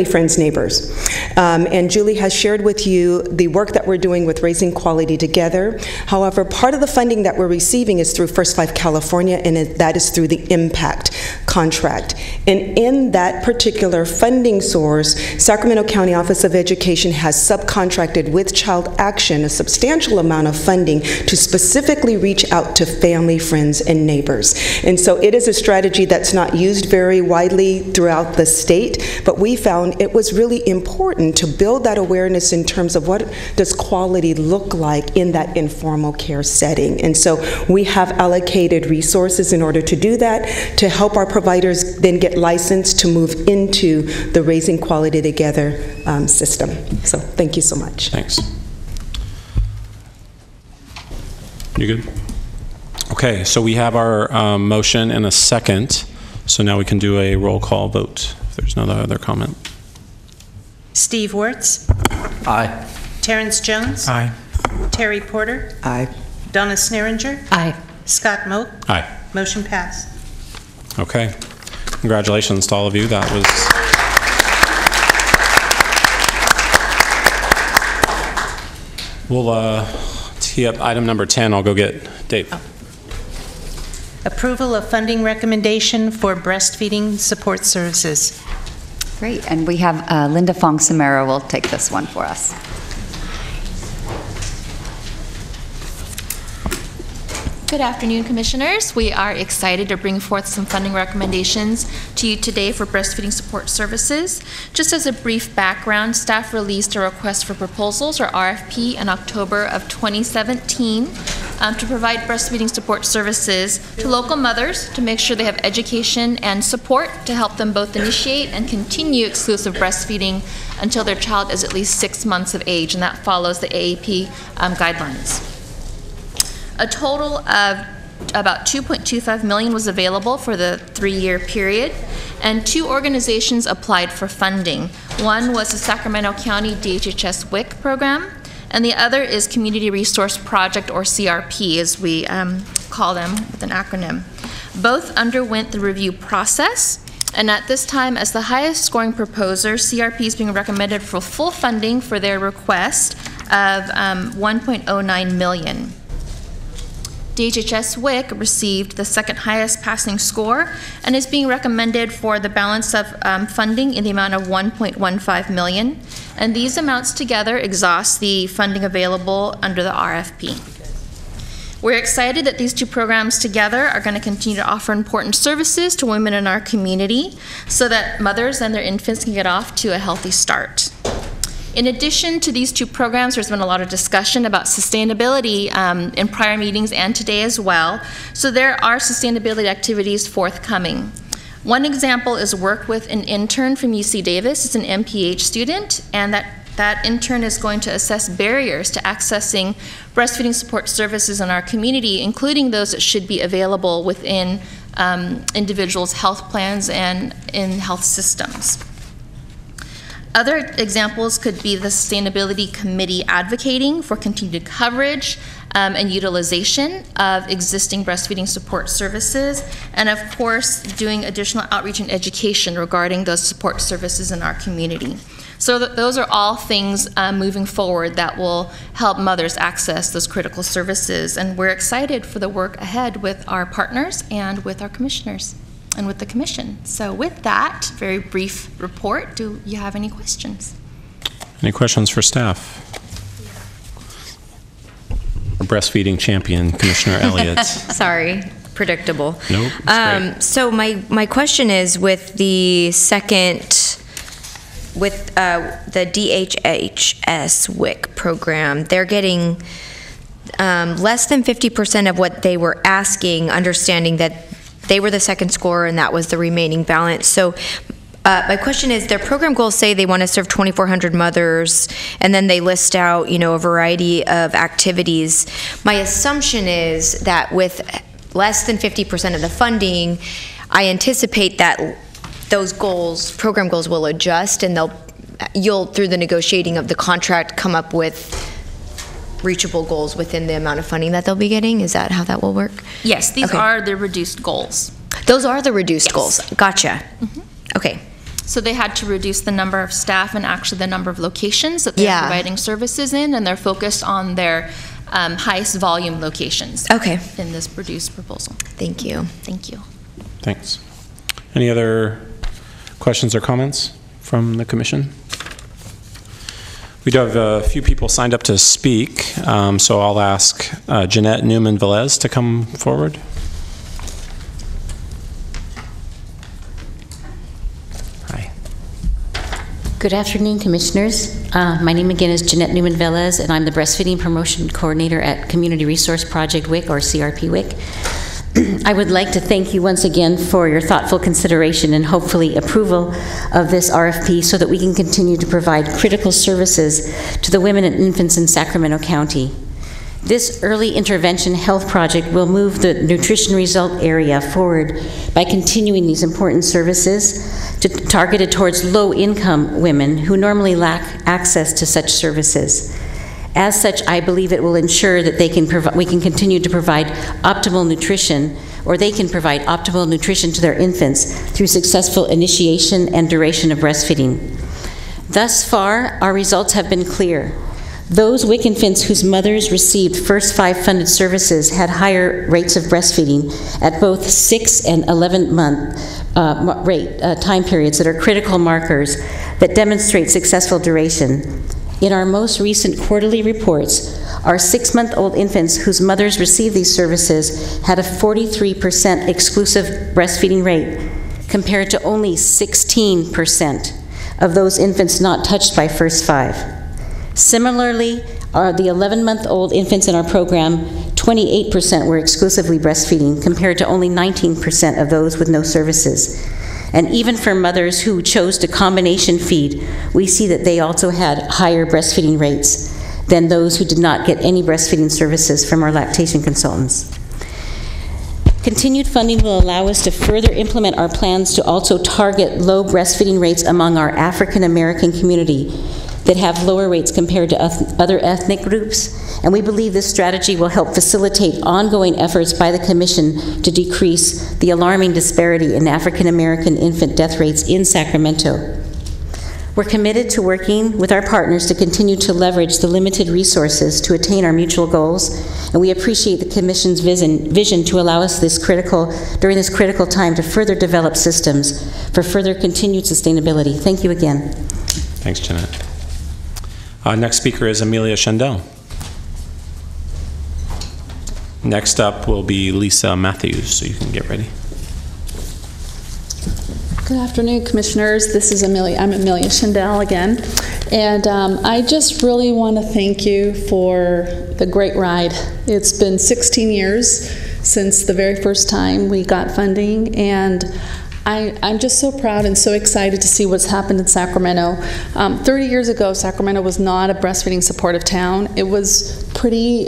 friends, neighbors. And Julie has shared with you the work that we're doing with Raising Quality Together. However, part of the funding that we're receiving is through First Five California, and that is through the impact contract. And in that particular funding source, Sacramento County Office of Education has subcontracted with Child Action a substantial amount of funding to specifically reach out to family, friends, and neighbors. And so it is a strategy that's not used very widely throughout the state, but we found it was really important to build that awareness in terms of what does quality look like in that informal care setting. And so we have allocated resources in order to do that, to help our providers then get licensed to move into the Raising Quality Together system. So thank you so much. Thanks. You good? Okay, so we have our motion and a second. So now we can do a roll call vote if there's no other comment. Steve Wertz? Aye. Terrence Jones? Aye. Terry Porter? Aye. Donna Sneringer? Aye. Scott Moak? Aye. Motion passed. Okay. Congratulations to all of you. That was... We'll tee up item number 10. I'll go get Dave. Approval of funding recommendation for breastfeeding support services. Great, and we have Linda Fong-Samara will take this one for us. Good afternoon, Commissioners. We are excited to bring forth some funding recommendations to you today for breastfeeding support services. Just as a brief background, staff released a request for proposals, or RFP, in October of 2017 to provide breastfeeding support services to local mothers to make sure they have education and support to help them both initiate and continue exclusive breastfeeding until their child is at least 6 months of age, and that follows the AAP guidelines. A total of about $2.25 million was available for the 3-year period, and 2 organizations applied for funding. One was the Sacramento County DHHS WIC program, and the other is Community Resource Project, or CRP, as we call them with an acronym. Both underwent the review process, and at this time, as the highest scoring proposer, CRP is being recommended for full funding for their request of $1.09 million. DHHS WIC received the second highest passing score and is being recommended for the balance of funding in the amount of $1.15 million. And these amounts together exhaust the funding available under the RFP. We're excited that these 2 programs together are going to continue to offer important services to women in our community so that mothers and their infants can get off to a healthy start. In addition to these 2 programs, there's been a lot of discussion about sustainability in prior meetings and today as well. So there are sustainability activities forthcoming. One example is work with an intern from UC Davis. It's an MPH student, and that intern is going to assess barriers to accessing breastfeeding support services in our community, including those that should be available within individuals' health plans and in health systems. Other examples could be the Sustainability Committee advocating for continued coverage and utilization of existing breastfeeding support services, and of course, doing additional outreach and education regarding those support services in our community. So those are all things moving forward that will help mothers access those critical services, and we're excited for the work ahead with our partners and with our commissioners and with the Commission. So with that very brief report, do you have any questions? Any questions for staff? Our breastfeeding champion, Commissioner Elliott. Sorry, predictable. Nope, that's great. So my question is with the second, with the DHHS WIC program, they're getting less than 50% of what they were asking, understanding that they were the second scorer and that was the remaining balance. So my question is, their program goals say they want to serve 2,400 mothers, and then they list out, a variety of activities. My assumption is that with less than 50% of the funding, I anticipate that those goals, program goals, will adjust, and you'll, through the negotiating of the contract, come up with reachable goals within the amount of funding that they'll be getting? Is that how that will work? Yes, these are the reduced goals. Those are the reduced goals. Gotcha. Okay. So they had to reduce the number of staff and actually the number of locations that they're providing services in, and they're focused on their highest volume locations in this reduced proposal. Thank you. Thank you. Thanks. Any other questions or comments from the Commission? We do have a few people signed up to speak, so I'll ask Jeanette Newman-Velez to come forward. Hi. Good afternoon, Commissioners. My name again is Jeanette Newman-Velez, and I'm the Breastfeeding Promotion Coordinator at Community Resource Project WIC, or CRP WIC. I would like to thank you once again for your thoughtful consideration and hopefully approval of this RFP so that we can continue to provide critical services to the women and infants in Sacramento County. This early intervention health project will move the nutrition result area forward by continuing these important services targeted towards low-income women who normally lack access to such services. As such, I believe it will ensure that we can continue to provide optimal nutrition, or they can provide optimal nutrition to their infants through successful initiation and duration of breastfeeding. Thus far, our results have been clear. Those WIC infants whose mothers received first 5 funded services had higher rates of breastfeeding at both 6 and 11-month time periods that are critical markers that demonstrate successful duration. In our most recent quarterly reports, our 6-month-old infants whose mothers received these services had a 43% exclusive breastfeeding rate, compared to only 16% of those infants not touched by first 5. Similarly, the 11-month-old infants in our program, 28% were exclusively breastfeeding, compared to only 19% of those with no services. And even for mothers who chose to combination feed, we see that they also had higher breastfeeding rates than those who did not get any breastfeeding services from our lactation consultants. Continued funding will allow us to further implement our plans to also target low breastfeeding rates among our African American community that have lower rates compared to other ethnic groups, and we believe this strategy will help facilitate ongoing efforts by the Commission to decrease the alarming disparity in African American infant death rates in Sacramento. We're committed to working with our partners to continue to leverage the limited resources to attain our mutual goals, and we appreciate the Commission's vision to allow us during this critical time to further develop systems for further continued sustainability. Thank you again. Thanks, Jeanette. Next speaker is Amelia Shandell. Next up will be Lisa Matthews, so you can get ready. Good afternoon, Commissioners. This is Amelia. I'm Amelia Shandell again. And I just really want to thank you for the great ride. It's been 16 years since the very first time we got funding, and I'm just so proud and so excited to see what's happened in Sacramento. 30 years ago, Sacramento was not a breastfeeding supportive town. It was pretty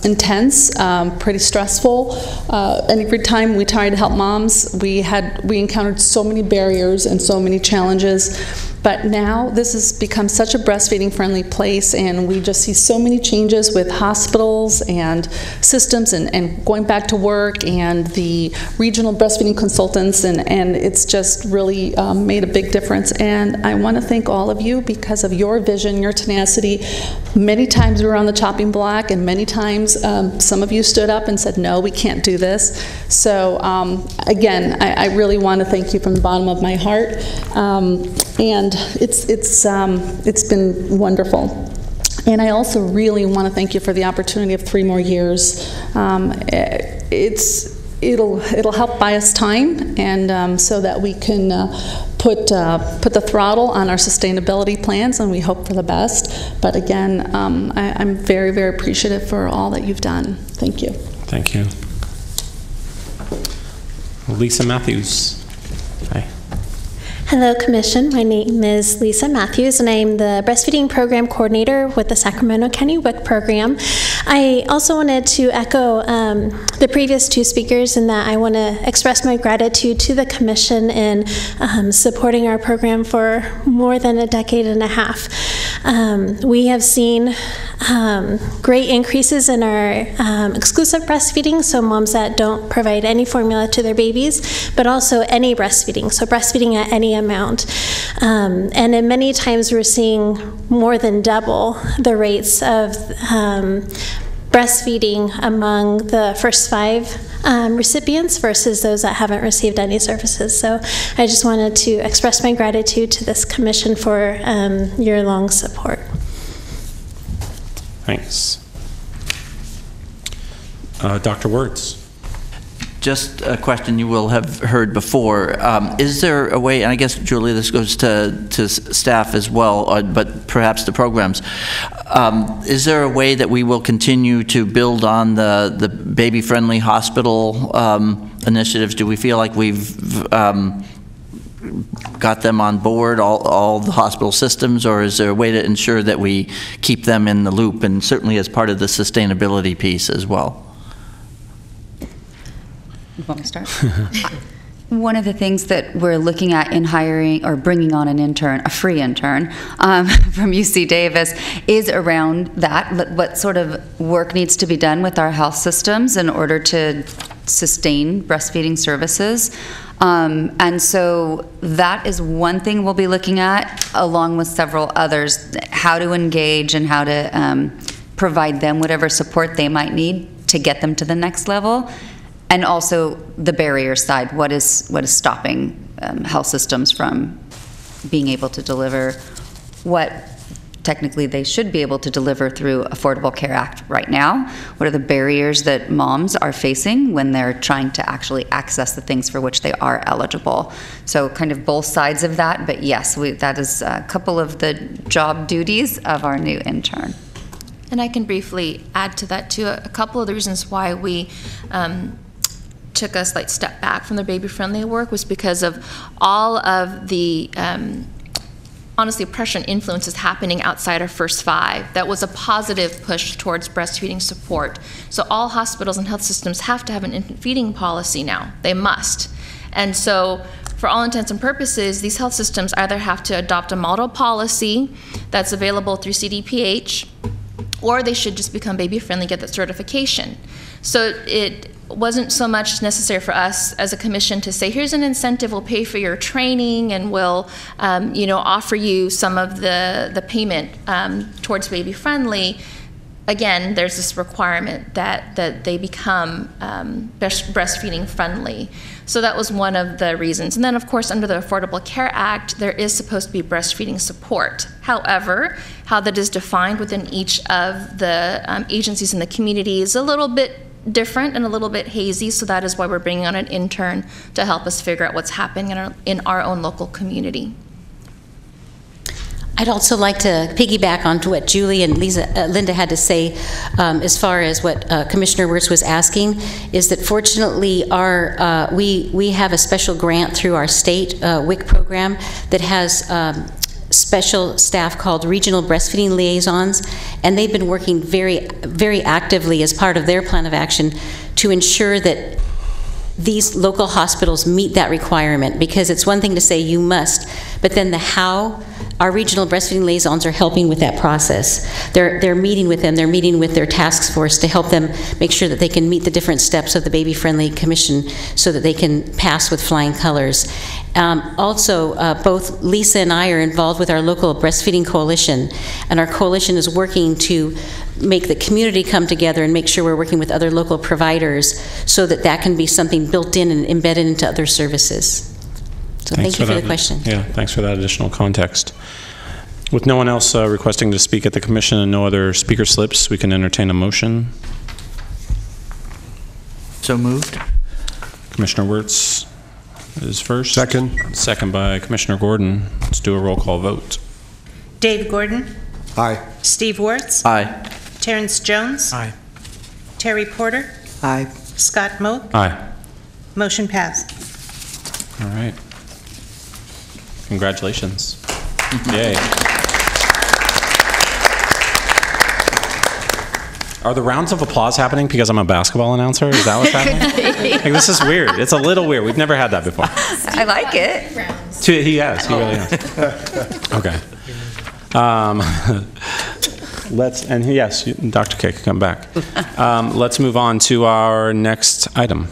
intense, pretty stressful, and every time we tried to help moms, we encountered so many barriers and so many challenges. But now this has become such a breastfeeding friendly place, and we just see so many changes with hospitals and systems and going back to work and the regional breastfeeding consultants, and it's just really made a big difference. And I want to thank all of you because of your vision, your tenacity. Many times we were on the chopping block, and many times some of you stood up and said, no, we can't do this. So again, I really want to thank you from the bottom of my heart. And it's been wonderful. And I also really want to thank you for the opportunity of 3 more years. It'll help buy us time, and so that we can put the throttle on our sustainability plans, and we hope for the best. But again, I'm very, very appreciative for all that you've done. Thank you. Thank you. Lisa Matthews. Hi. Hello, Commission. My name is Lisa Matthews, and I'm the Breastfeeding Program Coordinator with the Sacramento County WIC program. I also wanted to echo the previous 2 speakers in that I want to express my gratitude to the Commission in supporting our program for more than a decade and a half. We have seen great increases in our exclusive breastfeeding, so moms that don't provide any formula to their babies, but also any breastfeeding, so breastfeeding at any amount. And in many times we're seeing more than double the rates of breastfeeding among the first 5 recipients versus those that haven't received any services. So I just wanted to express my gratitude to this Commission for your long support. Thanks. Dr. Wertz. just a question you will have heard before. Is there a way, and I guess, Julie, this goes to staff as well, but perhaps the programs, is there a way that we will continue to build on the baby-friendly hospital initiatives? Do we feel like we've got them on board, all the hospital systems, or is there a way to ensure that we keep them in the loop, and certainly as part of the sustainability piece as well? You want me to start? One of the things that we're looking at in hiring or bringing on an intern, a free intern from UC Davis, is around that. What sort of work needs to be done with our health systems in order to sustain breastfeeding services. And so that is one thing we'll be looking at, along with several others, how to engage and how to provide them whatever support they might need to get them to the next level. And also the barrier side, what is stopping health systems from being able to deliver what technically they should be able to deliver through Affordable Care Act right now? What are the barriers that moms are facing when they're trying to actually access the things for which they are eligible? So kind of both sides of that, but yes, that is a couple of the job duties of our new intern. And I can briefly add to that too. A couple of the reasons why we took a slight step back from the baby-friendly work was because of all of the honestly oppression influences happening outside our first five. That was a positive push towards breastfeeding support. So all hospitals and health systems have to have an infant feeding policy now. They must. And so for all intents and purposes, these health systems either have to adopt a model policy that's available through CDPH, or they should just become baby-friendly, get that certification. So it wasn't so much necessary for us as a commission to say, here's an incentive, we'll pay for your training, and we'll offer you some of the payment towards baby-friendly. Again, there's this requirement that they become breastfeeding friendly. So that was one of the reasons. And then, of course, under the Affordable Care Act, there is supposed to be breastfeeding support. However, how that is defined within each of the agencies in the community is a little bit different and a little bit hazy, so that is why we're bringing on an intern to help us figure out what's happening in our own local community. I'd also like to piggyback onto what Julie and Linda had to say as far as what Commissioner Wirtz was asking, is that fortunately we have a special grant through our state WIC program that has special staff called regional breastfeeding liaisons, and they've been working very, very actively as part of their plan of action to ensure that these local hospitals meet that requirement, because it's one thing to say you must, but then the how, our regional breastfeeding liaisons are helping with that process. They're meeting with them, they're meeting with their task force to help them make sure that they can meet the different steps of the Baby Friendly Commission so that they can pass with flying colors. Also, both Lisa and I are involved with our local breastfeeding coalition, and our coalition is working to make the community come together and make sure we're working with other local providers so that that can be something built in and embedded into other services. So thank you for the question. Yeah, thanks for that additional context. With no one else requesting to speak at the commission and no other speaker slips, we can entertain a motion. So moved. Commissioner Wirtz is first. Second. Second by Commissioner Gordon. Let's do a roll call vote. Dave Gordon? Aye. Steve Wirtz? Aye. Terrence Jones? Aye. Terry Porter? Aye. Scott Moak? Aye. Motion passed. All right. Congratulations. Yay. Are the rounds of applause happening because I'm a basketball announcer? Is that what's happening? Like, this is weird. It's a little weird. We've never had that before. I like it. He has. He really has. Okay. Yes, Dr. K can come back. Let's move on to our next item.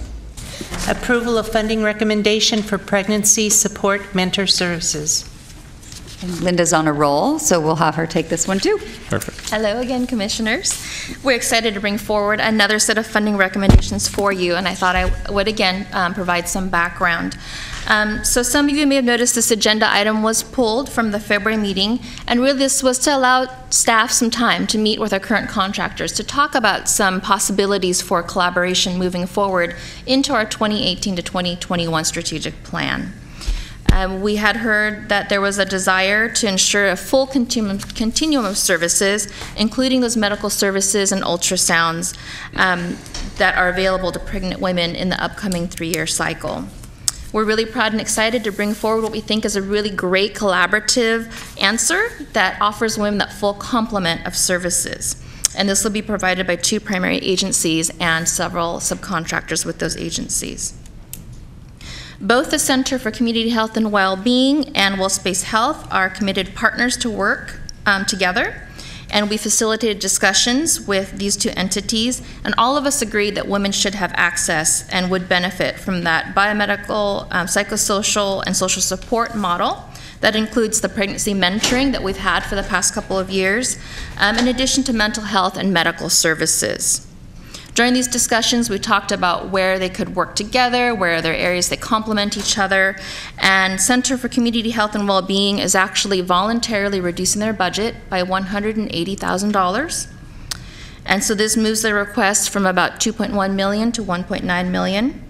Approval of funding recommendation for pregnancy support mentor services. And Linda's on a roll, so we'll have her take this one too. Perfect. Hello again, commissioners. We're excited to bring forward another set of funding recommendations for you, and I thought I would again provide some background. So some of you may have noticed this agenda item was pulled from the February meeting, and really this was to allow staff some time to meet with our current contractors to talk about some possibilities for collaboration moving forward into our 2018 to 2021 strategic plan. We had heard that there was a desire to ensure a full continuum of services, including those medical services and ultrasounds that are available to pregnant women in the upcoming 3-year cycle. We're really proud and excited to bring forward what we think is a really great collaborative answer that offers women that full complement of services. And this will be provided by 2 primary agencies and several subcontractors with those agencies. Both the Center for Community Health and Well-Being and WellSpace Health are committed partners to work together, and we facilitated discussions with these 2 entities, and all of us agreed that women should have access and would benefit from that biomedical, psychosocial, and social support model that includes the pregnancy mentoring that we've had for the past couple of years, in addition to mental health and medical services. During these discussions, we talked about where they could work together, where there are areas that complement each other, and Center for Community Health and Well-Being is actually voluntarily reducing their budget by $180,000. And so this moves their request from about $2.1 million to $1.9 million.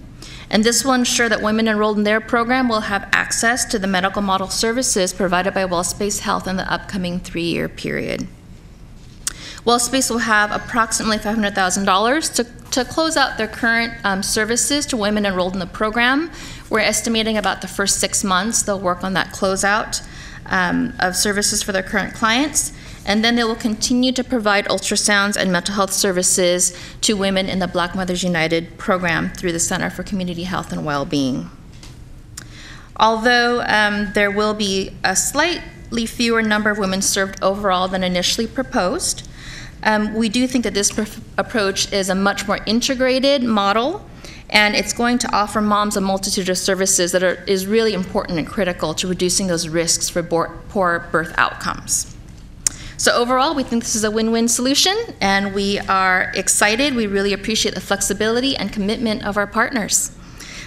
And this will ensure that women enrolled in their program will have access to the medical model services provided by WellSpace Health in the upcoming 3-year period. WellSpace will have approximately $500,000 to close out their current services to women enrolled in the program. We're estimating about the first 6 months they'll work on that closeout of services for their current clients, and then they will continue to provide ultrasounds and mental health services to women in the Black Mothers United program through the Center for Community Health and Well-Being. Although there will be a slightly fewer number of women served overall than initially proposed, we do think that this approach is a much more integrated model, and it's going to offer moms a multitude of services that is really important and critical to reducing those risks for poor birth outcomes. So overall, we think this is a win-win solution, and we are excited. We really appreciate the flexibility and commitment of our partners.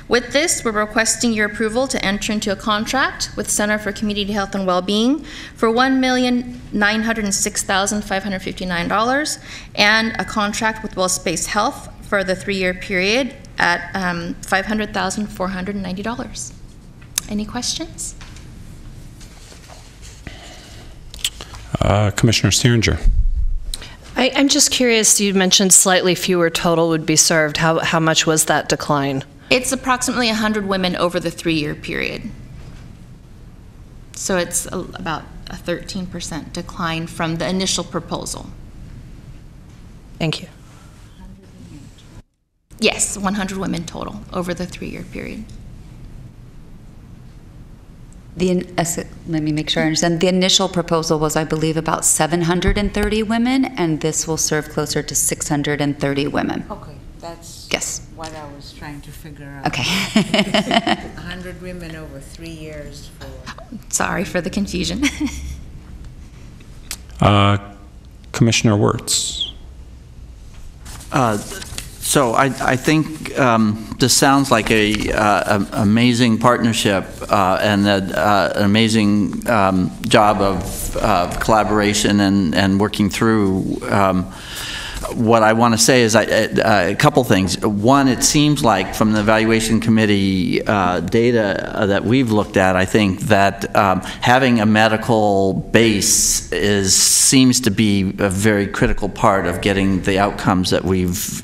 With this, we're requesting your approval to enter into a contract with Center for Community Health and Well-Being for $1,906,559 and a contract with WellSpace Health for the 3-year period at $500,490. Any questions? Commissioner Stieringer. I'm just curious, you mentioned slightly fewer total would be served. How much was that decline? It's approximately 100 women over the 3-year period. So it's about a 13% decline from the initial proposal. Thank you. Yes, 100 women total over the 3-year period. Let me make sure I understand. The initial proposal was, I believe, about 730 women, and this will serve closer to 630 women. Okay, that's yes. What I was trying to figure out. Okay. 100 women over 3 years for... Sorry for the confusion. Commissioner Wirtz. So I think this sounds like an amazing partnership and an amazing job of collaboration and working through. What I want to say is a couple things. One, it seems like from the evaluation committee data that we've looked at, I think that having a medical base seems to be a very critical part of getting the outcomes that we've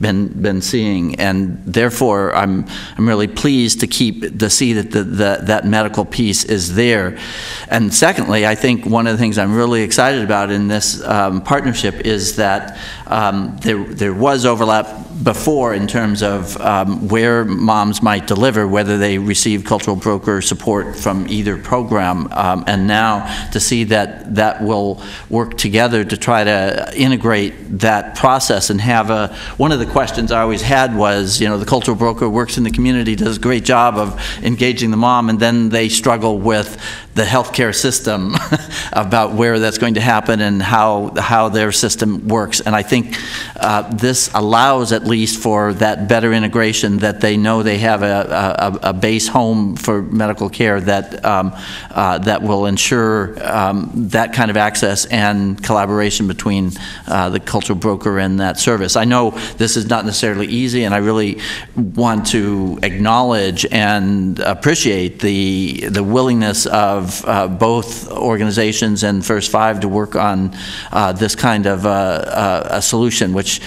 been seeing, and therefore I'm really pleased to see that that medical piece is there. And secondly, I think one of the things I'm really excited about in this partnership is that there was overlap before in terms of where moms might deliver, whether they receive cultural broker support from either program, and now to see that will work together to try to integrate that process and have one of the questions I always had was, the cultural broker works in the community, does a great job of engaging the mom, and then they struggle with the healthcare system about where that's going to happen and how their system works. And I think this allows at least for that better integration, that they know they have a base home for medical care that will ensure that kind of access and collaboration between the cultural broker and that service. I know this is not necessarily easy, and I really want to acknowledge and appreciate the willingness of both organizations and First Five to work on this kind of a solution, which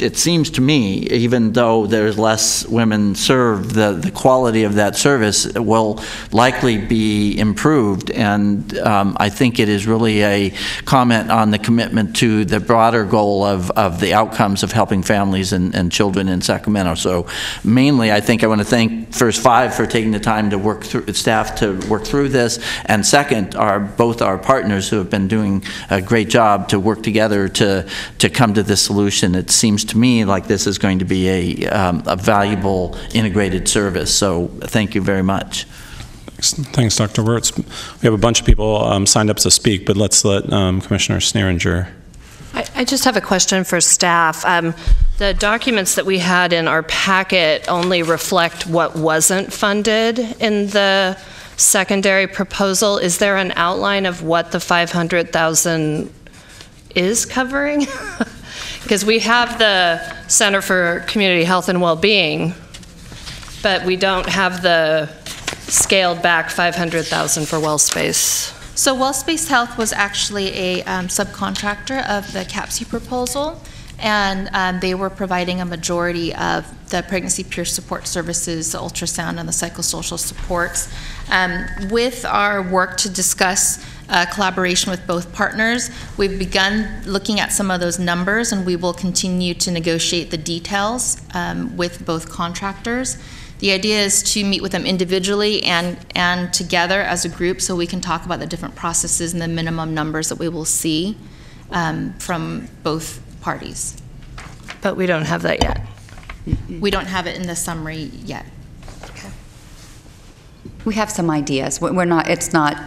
it seems to me, even though there's less women served, the quality of that service will likely be improved. And I think it is really a comment on the commitment to the broader goal of the outcomes of helping families and children in Sacramento. So mainly, I think I want to thank First Five for taking the time to work through, staff to work through this, and second, both our partners who have been doing a great job to work together to come to this solution. It seems to me like this is going to be a valuable integrated service. So thank you very much. Thanks, Dr. Wirtz. We have a bunch of people signed up to speak, but let's let Commissioner Sneeringer. I just have a question for staff. The documents that we had in our packet only reflect what wasn't funded in the secondary proposal. Is there an outline of what the $500,000 is covering? Because we have the Center for Community Health and Well-Being, but we don't have the scaled back $500,000 for WellSpace. So WellSpace Health was actually a subcontractor of the CAPC proposal, and they were providing a majority of the pregnancy peer support services, the ultrasound, and the psychosocial supports. With our work to discuss collaboration with both partners, we've begun looking at some of those numbers, and we will continue to negotiate the details with both contractors. The idea is to meet with them individually and together as a group, so we can talk about the different processes and the minimum numbers that we will see from both parties. But we don't have that yet. We don't have it in the summary yet. Okay. We have some ideas. It's not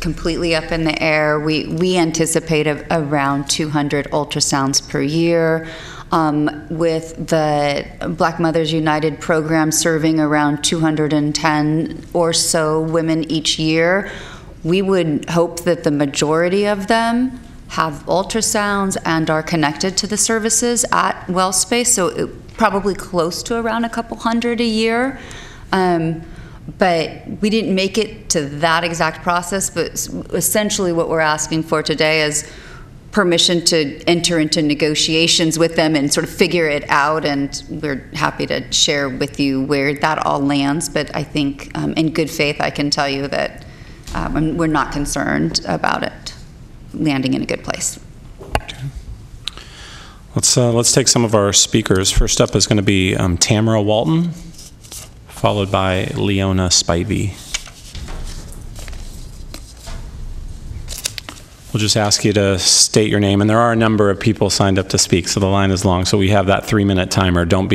completely up in the air. We anticipate around 200 ultrasounds per year. With the Black Mothers United program serving around 210 or so women each year, we would hope that the majority of them have ultrasounds and are connected to the services at WellSpace, so probably close to around a couple hundred a year. But we didn't make it to that exact process, but essentially what we're asking for today is permission to enter into negotiations with them and sort of figure it out, and we're happy to share with you where that all lands. But I think in good faith I can tell you that we're not concerned about it landing in a good place. Okay. Let's take some of our speakers. First up is going to be Tamara Walton, followed by Leona Spivey. We'll just ask you to state your name, and there are a number of people signed up to speak, so the line is long. So we have that 3-minute timer. Don't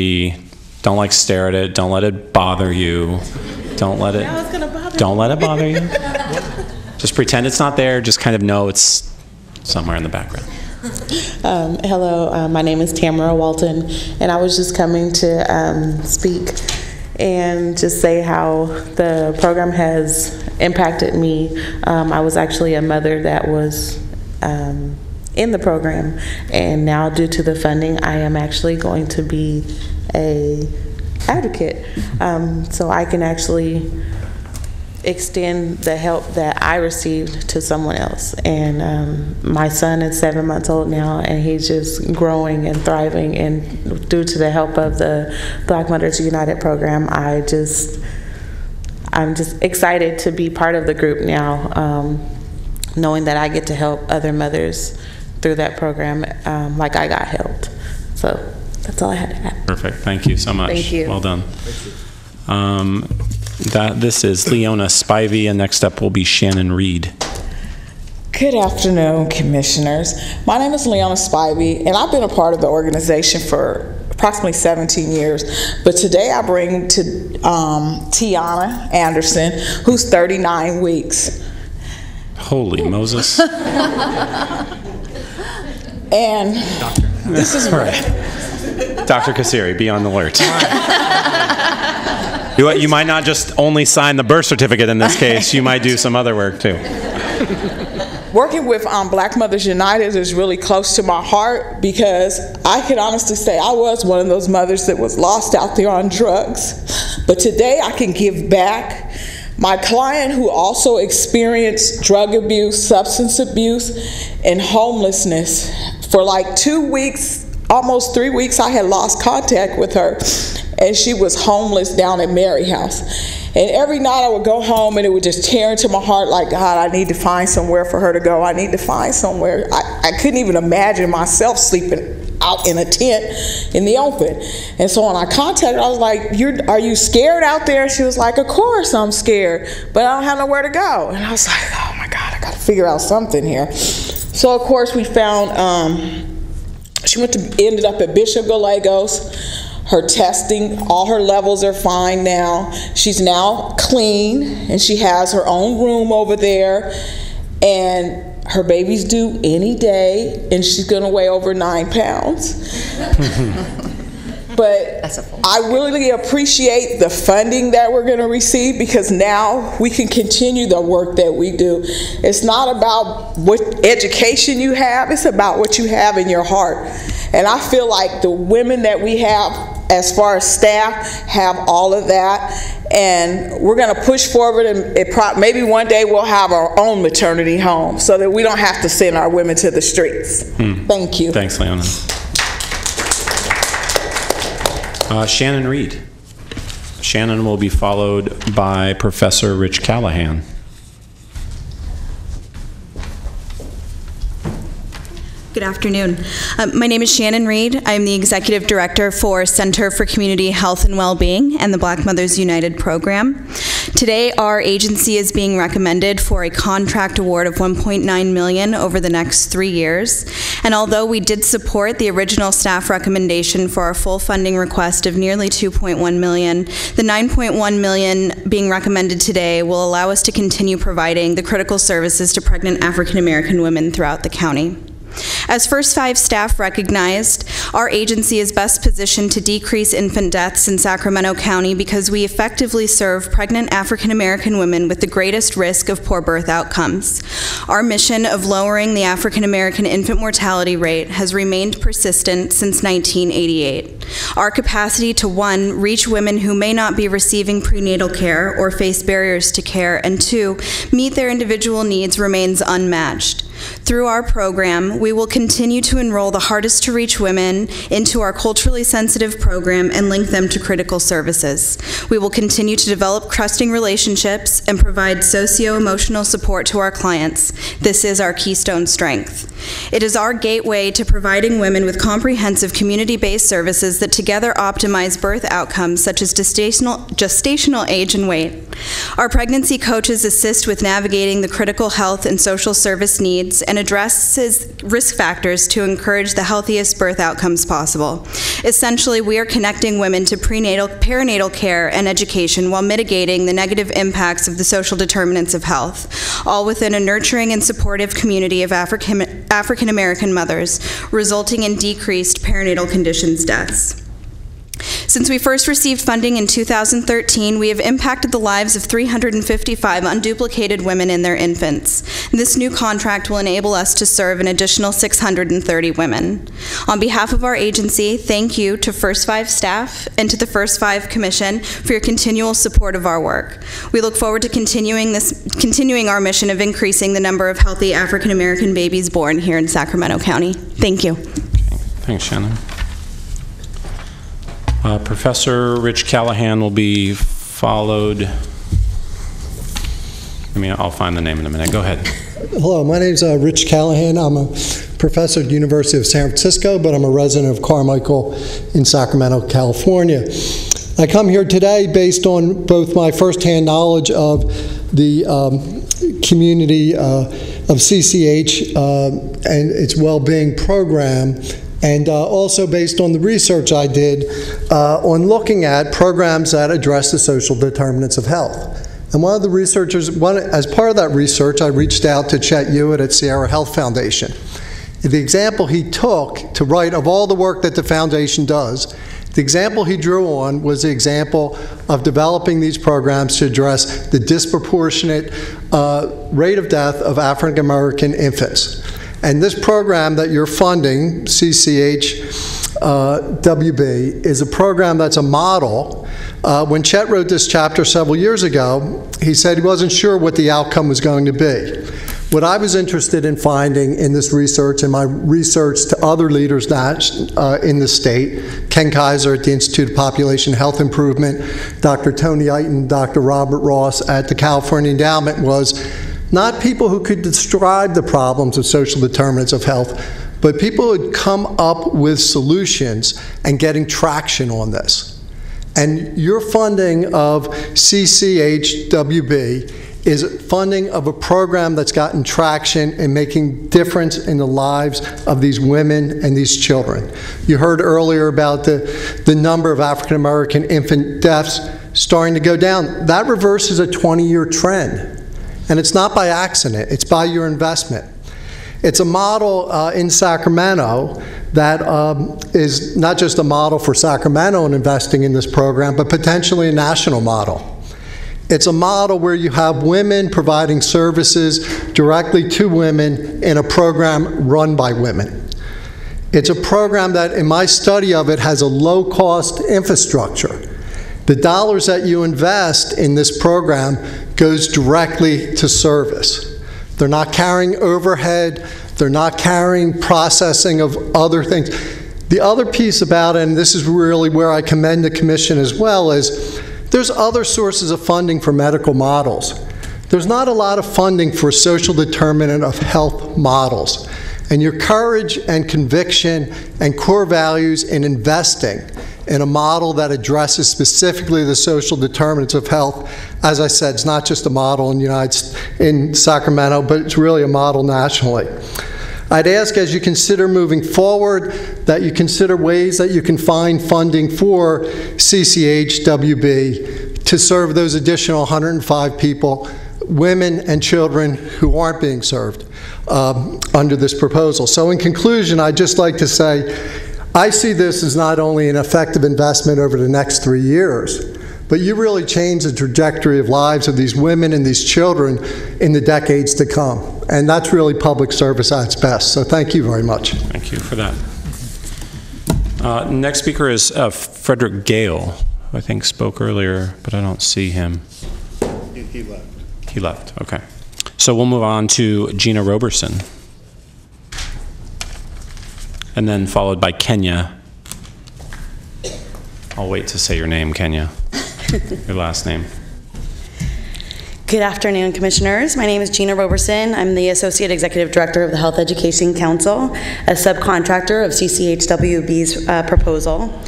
like stare at it. Don't let it bother you. Don't let it bother you. Just pretend it's not there. Just kind of know it's somewhere in the background. Hello, my name is Tamara Walton, and I was just coming to speak and just say how the program has impacted me. I was actually a mother that was in the program, and now due to the funding, I am actually going to be an advocate, so I can actually extend the help that I received to someone else. And my son is 7 months old now, and he's just growing and thriving, and due to the help of the Black Mothers United program, I'm just excited to be part of the group now, knowing that I get to help other mothers through that program like I got helped. So that's all I had to add. Perfect. Thank you so much. Thank you. Well done. This is Leona Spivey, and next up will be Shannon Reed. Good afternoon, Commissioners. My name is Leona Spivey, and I've been a part of the organization for approximately 17 years. But today I bring to Tiana Anderson, who's 39 weeks. Holy Moses. And this is right. Dr. Kassiri, be on the alert. You might not just only sign the birth certificate in this case, you might do some other work too. Working with Black Mothers United is really close to my heart because I can honestly say I was one of those mothers that was lost out there on drugs. But today I can give back. My client who also experienced drug abuse, substance abuse, and homelessness, for like 2 weeks, almost 3 weeks, I had lost contact with her, and she was homeless down at Mary House. And every night I would go home and it would just tear into my heart like, God, I need to find somewhere for her to go. I need to find somewhere. I couldn't even imagine myself sleeping out in a tent in the open. And so when I contacted her, I was like, are you scared out there? She was like, of course I'm scared, but I don't have nowhere to go. And I was like, oh my God, I got to figure out something here. So of course we found, she ended up at Bishop Gallegos. Her testing, all her levels are fine now. She's now clean, and she has her own room over there, and her baby's due any day, and she's gonna weigh over 9 pounds. But I really appreciate the funding that we're gonna receive because now we can continue the work that we do. It's not about what education you have, it's about what you have in your heart. And I feel like the women that we have as far as staff have all of that, and we're going to push forward, and maybe one day we'll have our own maternity home so that we don't have to send our women to the streets. Thank you. Thanks, Leona. Shannon Reed. Shannon will be followed by Professor Rich Callahan. Good afternoon. My name is Shannon Reed. I'm the Executive Director for Center for Community Health and Wellbeing and the Black Mothers United program. Today, our agency is being recommended for a contract award of $1.9 million over the next 3 years. And although we did support the original staff recommendation for our full funding request of nearly $2.1 million, the $9.1 million being recommended today will allow us to continue providing the critical services to pregnant African American women throughout the county. As First Five staff recognized, our agency is best positioned to decrease infant deaths in Sacramento County because we effectively serve pregnant African American women with the greatest risk of poor birth outcomes. Our mission of lowering the African American infant mortality rate has remained persistent since 1988. Our capacity to, 1, reach women who may not be receiving prenatal care or face barriers to care, and 2, meet their individual needs remains unmatched. Through our program, we will continue to enroll the hardest to reach women into our culturally sensitive program and link them to critical services. We will continue to develop trusting relationships and provide socio-emotional support to our clients. This is our keystone strength. It is our gateway to providing women with comprehensive community-based services that together optimize birth outcomes such as gestational age and weight. Our pregnancy coaches assist with navigating the critical health and social service needs and addresses risk factors to encourage the healthiest birth outcomes possible. Essentially, we are connecting women to perinatal care and education while mitigating the negative impacts of the social determinants of health, all within a nurturing and supportive community of African American mothers, resulting in decreased perinatal conditions deaths. Since we first received funding in 2013, we have impacted the lives of 355 unduplicated women and their infants. This new contract will enable us to serve an additional 630 women. On behalf of our agency, thank you to First Five staff and to the First Five Commission for your continual support of our work. We look forward to continuing our mission of increasing the number of healthy African American babies born here in Sacramento County. Thank you. Thanks, Shannon. Professor Rich Callahan will be followed. I'll find the name in a minute. Go ahead. Hello, my name is Rich Callahan. I'm a professor at the University of San Francisco, but I'm a resident of Carmichael in Sacramento, California. I come here today based on both my firsthand knowledge of the community of CCH and its well-being program, and also based on the research I did on looking at programs that address the social determinants of health. And one of the researchers, as part of that research, I reached out to Chet Hewitt at Sierra Health Foundation. The example he took to write of all the work that the foundation does, the example he drew on was the example of developing these programs to address the disproportionate rate of death of African American infants. And this program that you're funding, CCHWB, is a program that's a model. When Chet wrote this chapter several years ago, he said he wasn't sure what the outcome was going to be. What I was interested in finding in this research and my research to other leaders in the state, Ken Kaiser at the Institute of Population Health Improvement, Dr. Tony Eiton, Dr. Robert Ross at the California Endowment, was not people who could describe the problems of social determinants of health, but people who had come up with solutions and getting traction on this. And your funding of CCHWB is funding of a program that's gotten traction and making difference in the lives of these women and these children. You heard earlier about the number of African American infant deaths starting to go down. That reverses a 20-year trend. And it's not by accident, it's by your investment. It's a model in Sacramento that is not just a model for Sacramento in investing in this program, but potentially a national model. It's a model where you have women providing services directly to women in a program run by women. It's a program that, in my study of it, has a low-cost infrastructure. The dollars that you invest in this program goes directly to service. They're not carrying overhead. They're not carrying processing of other things. The other piece about it, and this is really where I commend the Commission as well, is there's other sources of funding for medical models. There's not a lot of funding for social determinant of health models. And your courage and conviction and core values in investing in a model that addresses specifically the social determinants of health, as I said, it's not just a model in Sacramento, but it's really a model nationally. I'd ask, as you consider moving forward, that you consider ways that you can find funding for CCHWB to serve those additional 105 people, women and children who aren't being served under this proposal. So in conclusion, I'd just like to say, I see this as not only an effective investment over the next 3 years, but you really change the trajectory of lives of these women and these children in the decades to come. And that's really public service at its best. So thank you very much. Thank you for that. Next speaker is Frederick Gale, who I think spoke earlier, but I don't see him. He left. He left, okay. So we'll move on to Gina Roberson. And then followed by Kenya. I'll wait to say your name, Kenya. Your last name. Good afternoon, Commissioners. My name is Gina Roberson. I'm the Associate Executive Director of the Health Education Council, a subcontractor of CCHWB's proposal.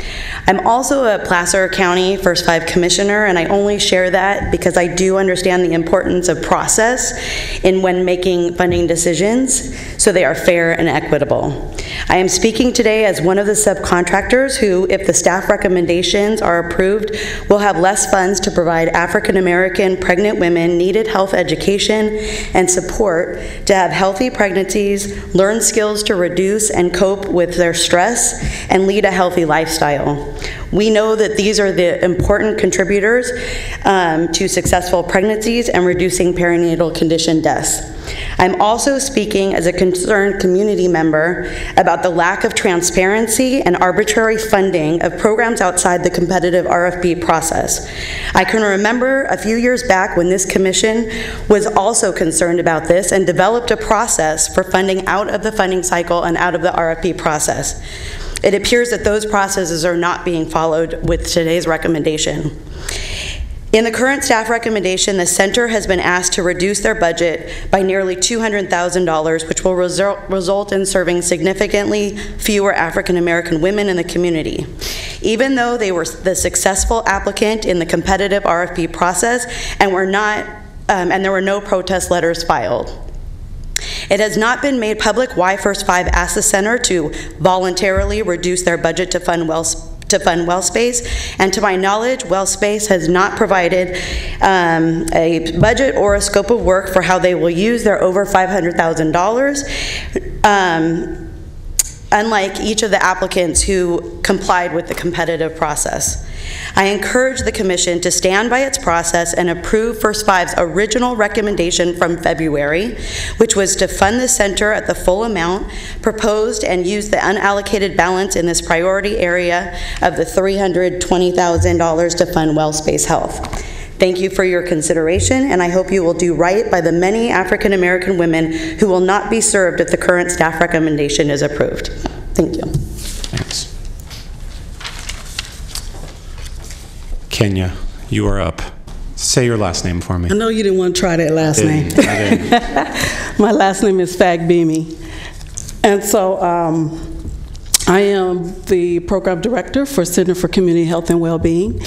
I'm also a Placer County First 5 Commissioner, and I only share that because I do understand the importance of process in when making funding decisions so they are fair and equitable. I am speaking today as one of the subcontractors who, if the staff recommendations are approved, will have less funds to provide African American pregnant women needed health education and support to have healthy pregnancies, learn skills to reduce and cope with their stress, and lead a healthy lifestyle. We know that these are the important contributors to successful pregnancies and reducing perinatal condition deaths. I'm also speaking as a concerned community member about the lack of transparency and arbitrary funding of programs outside the competitive RFP process. I can remember a few years back when this commission was also concerned about this and developed a process for funding out of the funding cycle and out of the RFP process. It appears that those processes are not being followed with today's recommendation. In the current staff recommendation, the center has been asked to reduce their budget by nearly $200,000, which will result in serving significantly fewer African American women in the community. Even though they were the successful applicant in the competitive RFP process and there were no protest letters filed. It has not been made public why First 5 asked the center to voluntarily reduce their budget to fund to fund WellSpace, and to my knowledge, WellSpace has not provided a budget or a scope of work for how they will use their over $500,000, unlike each of the applicants who complied with the competitive process. I encourage the Commission to stand by its process and approve First Five's original recommendation from February, which was to fund the center at the full amount proposed and use the unallocated balance in this priority area of the $320,000 to fund WellSpace Health. Thank you for your consideration, and I hope you will do right by the many African American women who will not be served if the current staff recommendation is approved. Thank you. Thanks. Kenya, you are up. Say your last name for me. I know you didn't want to try that last name. I did. My last name is Fagbimi. And so I am the program director for Center for Community Health and Wellbeing.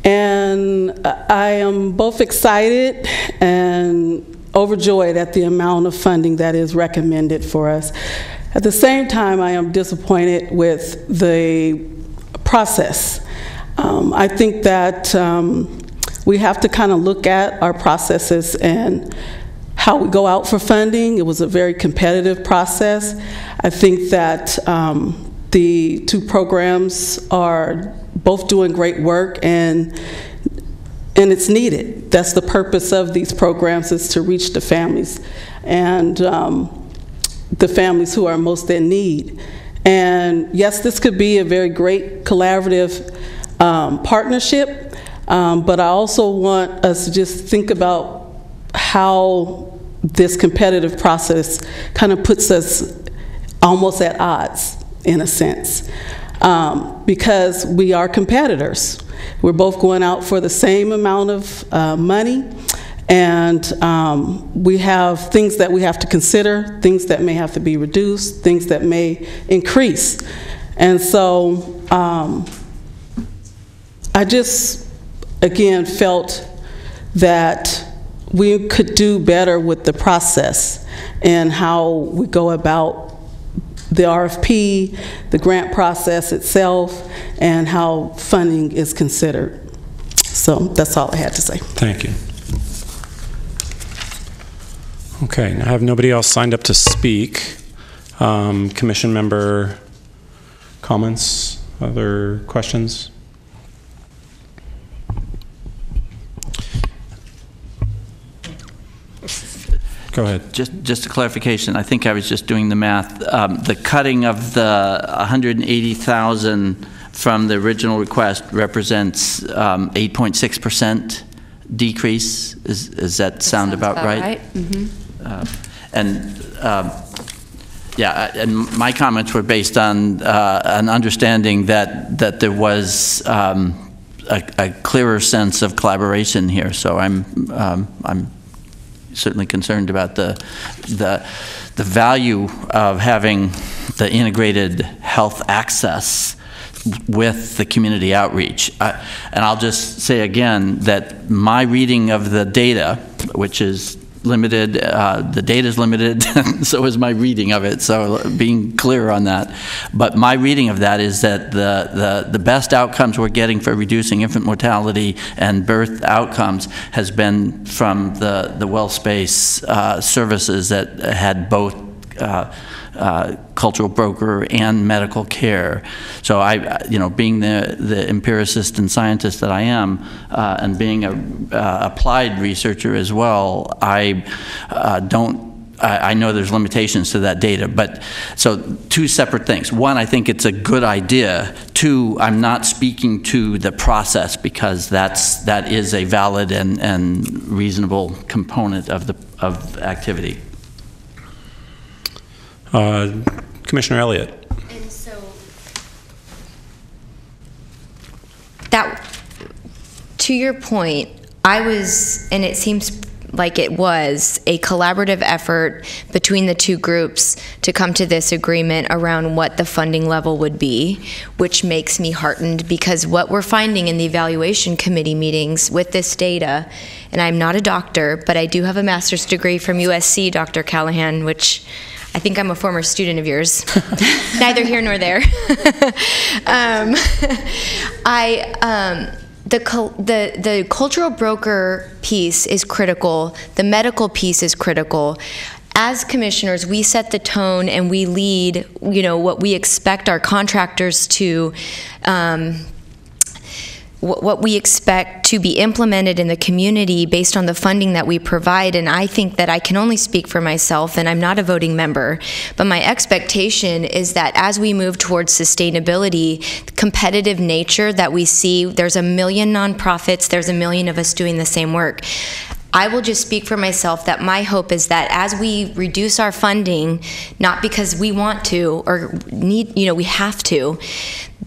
And I am both excited and overjoyed at the amount of funding that is recommended for us. At the same time, I am disappointed with the process. I think that we have to kind of look at our processes and how we go out for funding. It was a very competitive process. I think that the two programs are both doing great work, and it's needed. That's the purpose of these programs, is to reach the families and the families who are most in need. And yes, this could be a very great collaborative partnership, but I also want us to just think about how this competitive process kind of puts us almost at odds, in a sense, because we are competitors. We're both going out for the same amount of money, and we have things that we have to consider, things that may have to be reduced, things that may increase. And so I just, again, felt that we could do better with the process and how we go about the RFP, the grant process itself, and how funding is considered. So that's all I had to say. Thank you. Okay, now I have nobody else signed up to speak. Commission member comments, other questions? Go ahead. Just a clarification. I think I was just doing the math. The cutting of the 180,000 from the original request represents 8.6% decrease. Does that sound about right? Mm-hmm. Yeah, and my comments were based on an understanding that there was a clearer sense of collaboration here. So I'm certainly concerned about the value of having the integrated health access with the community outreach. And I'll just say again that my reading of the data, which is limited, the data is limited, so is my reading of it, so being clear on that. But my reading of that is that the best outcomes we're getting for reducing infant mortality and birth outcomes has been from the WellSpace services that had both cultural broker and medical care. So being the empiricist and scientist that I am, and being a applied researcher as well, I know there's limitations to that data, but so two separate things. One, I think it's a good idea. Two, I'm not speaking to the process, because that is a valid and reasonable component of activity. Commissioner Elliott. And so that, to your point, and it seems like it was a collaborative effort between the two groups to come to this agreement around what the funding level would be, which makes me heartened, because what we're finding in the evaluation committee meetings with this data, and I'm not a doctor, but I do have a master's degree from USC, Dr. Callahan, which I think I'm a former student of yours. Neither here nor there. The cultural broker piece is critical. The medical piece is critical. As commissioners, we set the tone and we lead, what we expect our contractors to, what we expect to be implemented in the community based on the funding that we provide. And I think that I can only speak for myself, and I'm not a voting member, but my expectation is that as we move towards sustainability, the competitive nature that we see, there's 1 million nonprofits, there's 1 million of us doing the same work. I will just speak for myself that my hope is that as we reduce our funding, not because we want to or need, we have to,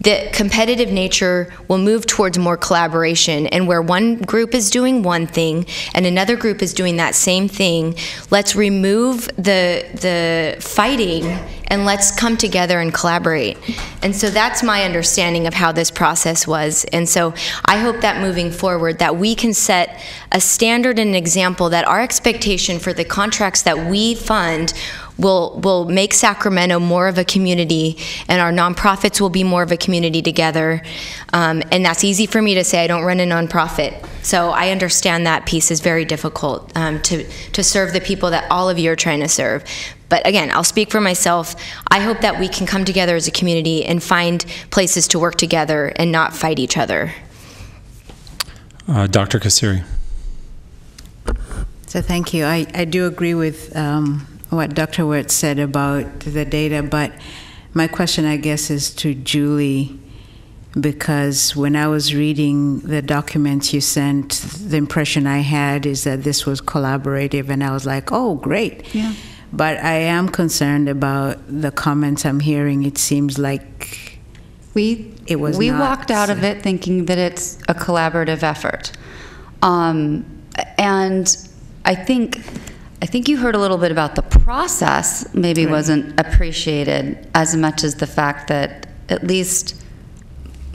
the competitive nature will move towards more collaboration, and where one group is doing one thing and another group is doing that same thing, let's remove the fighting and let's come together and collaborate. And so that's my understanding of how this process was. And so I hope that moving forward that we can set a standard and an example that our expectation for the contracts that we fund will make Sacramento more of a community, and our nonprofits will be more of a community together. And that's easy for me to say. I don't run a nonprofit. So I understand that piece is very difficult to serve the people that all of you are trying to serve. But again, I'll speak for myself. I hope that we can come together as a community and find places to work together and not fight each other. Dr. Kassiri. So thank you. I do agree with what Dr. Wirt said about the data, but my question, I guess, is to Julie, because when I was reading the documents you sent, the impression I had is that this was collaborative, and I was like, oh, great. Yeah. But I am concerned about the comments I'm hearing. It seems like we walked out of it thinking that it's a collaborative effort. And I think you heard a little bit about the process maybe wasn't appreciated as much as the fact that, at least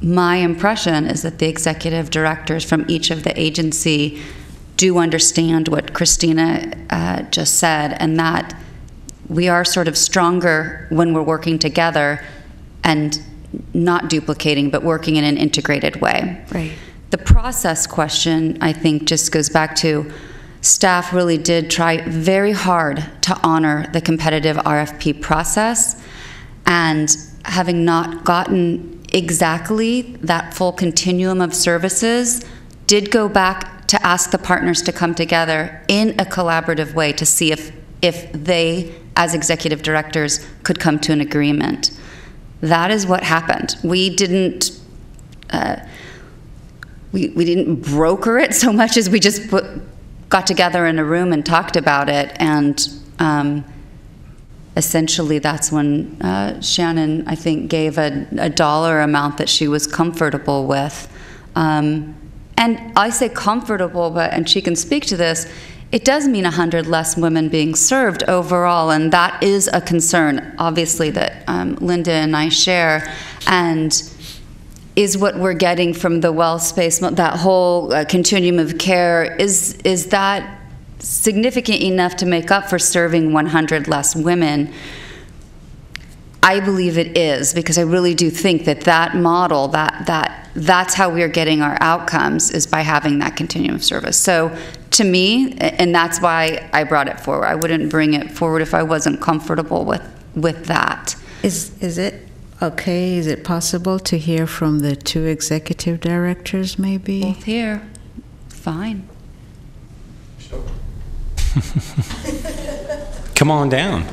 my impression is that the executive directors from each of the agency do understand what Christina just said, and that we are sort of stronger when we're working together and not duplicating, but working in an integrated way. Right. The process question, I think, just goes back to staff really did try very hard to honor the competitive RFP process, and having not gotten exactly that full continuum of services, did go back to ask the partners to come together in a collaborative way to see if they, as executive directors, could come to an agreement. That is what happened. We didn't we didn't broker it so much as we just got together in a room and talked about it, and essentially that's when Shannon, I think, gave a dollar amount that she was comfortable with. And I say comfortable, and she can speak to this, it does mean 100 less women being served overall, and that is a concern, obviously, that Linda and I share, and is what we're getting from the well space, that whole continuum of care, is that significant enough to make up for serving 100 less women? I believe it is, because I really do think that model, that's how we're getting our outcomes, is by having that continuum of service. So to me, and that's why I brought it forward. I wouldn't bring it forward if I wasn't comfortable with that. Is it okay? Is it possible to hear from the two executive directors, maybe? Both here. Fine. Come on down.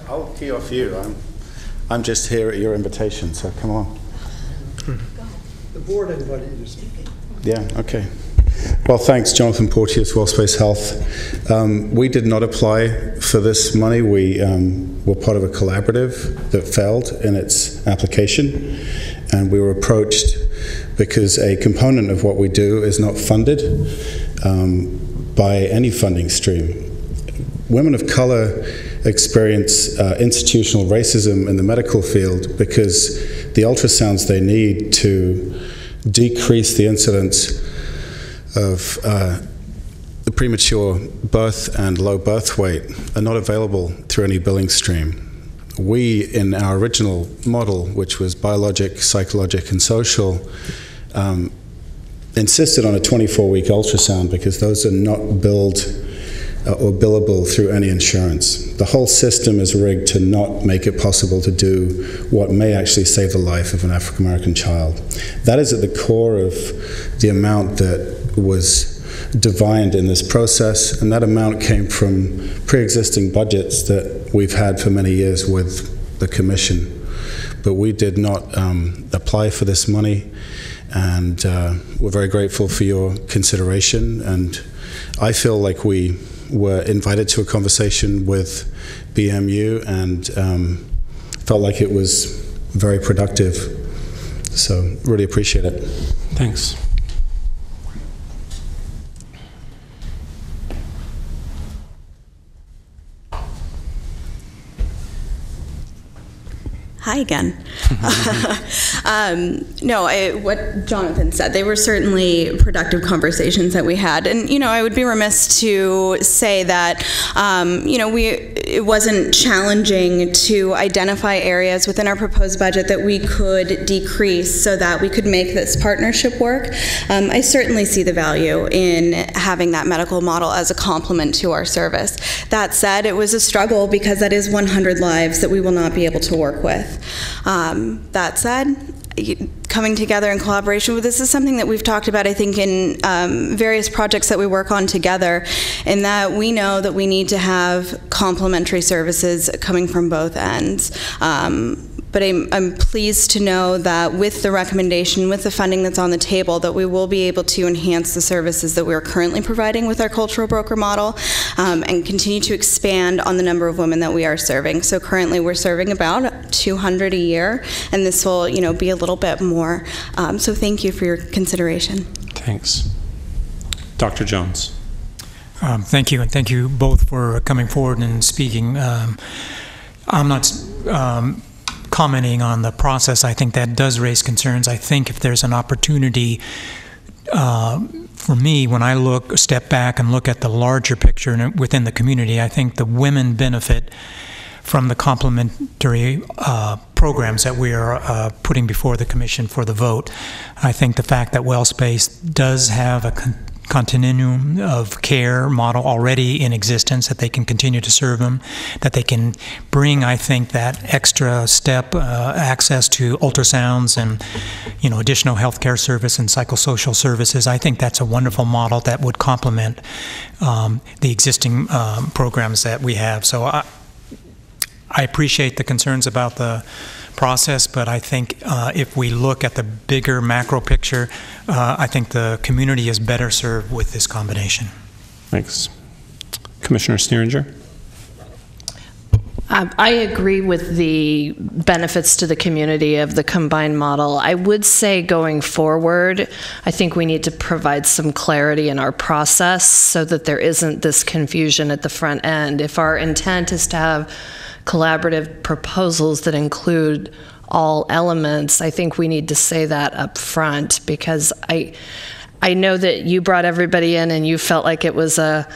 I'll key off you. I'm just here at your invitation, so come on. The board invited you to speak. Yeah, okay. Well, thanks, Jonathan Porteous, WellSpace Health. We did not apply for this money. We were part of a collaborative that failed in its application, and we were approached because a component of what we do is not funded by any funding stream. Women of color experience institutional racism in the medical field because the ultrasounds they need to decrease the incidence of premature birth and low birth weight are not available through any billing stream. We, in our original model, which was biologic, psychologic, and social, insisted on a 24-week ultrasound because those are not billed or billable through any insurance. The whole system is rigged to not make it possible to do what may actually save the life of an African American child. That is at the core of the amount that was divined in this process, and that amount came from pre-existing budgets that we've had for many years with the Commission. But we did not apply for this money, and we're very grateful for your consideration, and I feel like we were invited to a conversation with BMU and felt like it was very productive. So really appreciate it. Thanks. Hi again. What Jonathan said, they were certainly productive conversations that we had. And, I would be remiss to say that, it wasn't challenging to identify areas within our proposed budget that we could decrease so that we could make this partnership work. I certainly see the value in having that medical model as a complement to our service. That said, it was a struggle because that is 100 lives that we will not be able to work with. That said, coming together in collaboration with this is something that we've talked about, I think, in various projects that we work on together, in that we know that we need to have complementary services coming from both ends. But I'm pleased to know that with the recommendation, with the funding that's on the table, that we will be able to enhance the services that we're currently providing with our cultural broker model and continue to expand on the number of women that we are serving. So currently we're serving about 200 a year, and this will, be a little bit more. So thank you for your consideration. Thanks. Dr. Jones. Thank you, and thank you both for coming forward and speaking. I'm not commenting on the process. I think that does raise concerns. I think if there's an opportunity for me, when I step back and look at the larger picture within the community, I think the women benefit from the complementary programs that we are putting before the Commission for the vote. I think the fact that WellSpace does have a continuum of care model already in existence, that they can continue to serve them, that they can bring, I think, that extra step, access to ultrasounds and, additional healthcare service and psychosocial services. I think that's a wonderful model that would complement the existing programs that we have. So I appreciate the concerns about the process, but I think if we look at the bigger macro picture, I think the community is better served with this combination. Thanks. Commissioner Steeringer? I agree with the benefits to the community of the combined model. I would say going forward, I think we need to provide some clarity in our process so that there isn't this confusion at the front end. If our intent is to have collaborative proposals that include all elements, I think we need to say that up front, because I know that you brought everybody in and you felt like it was a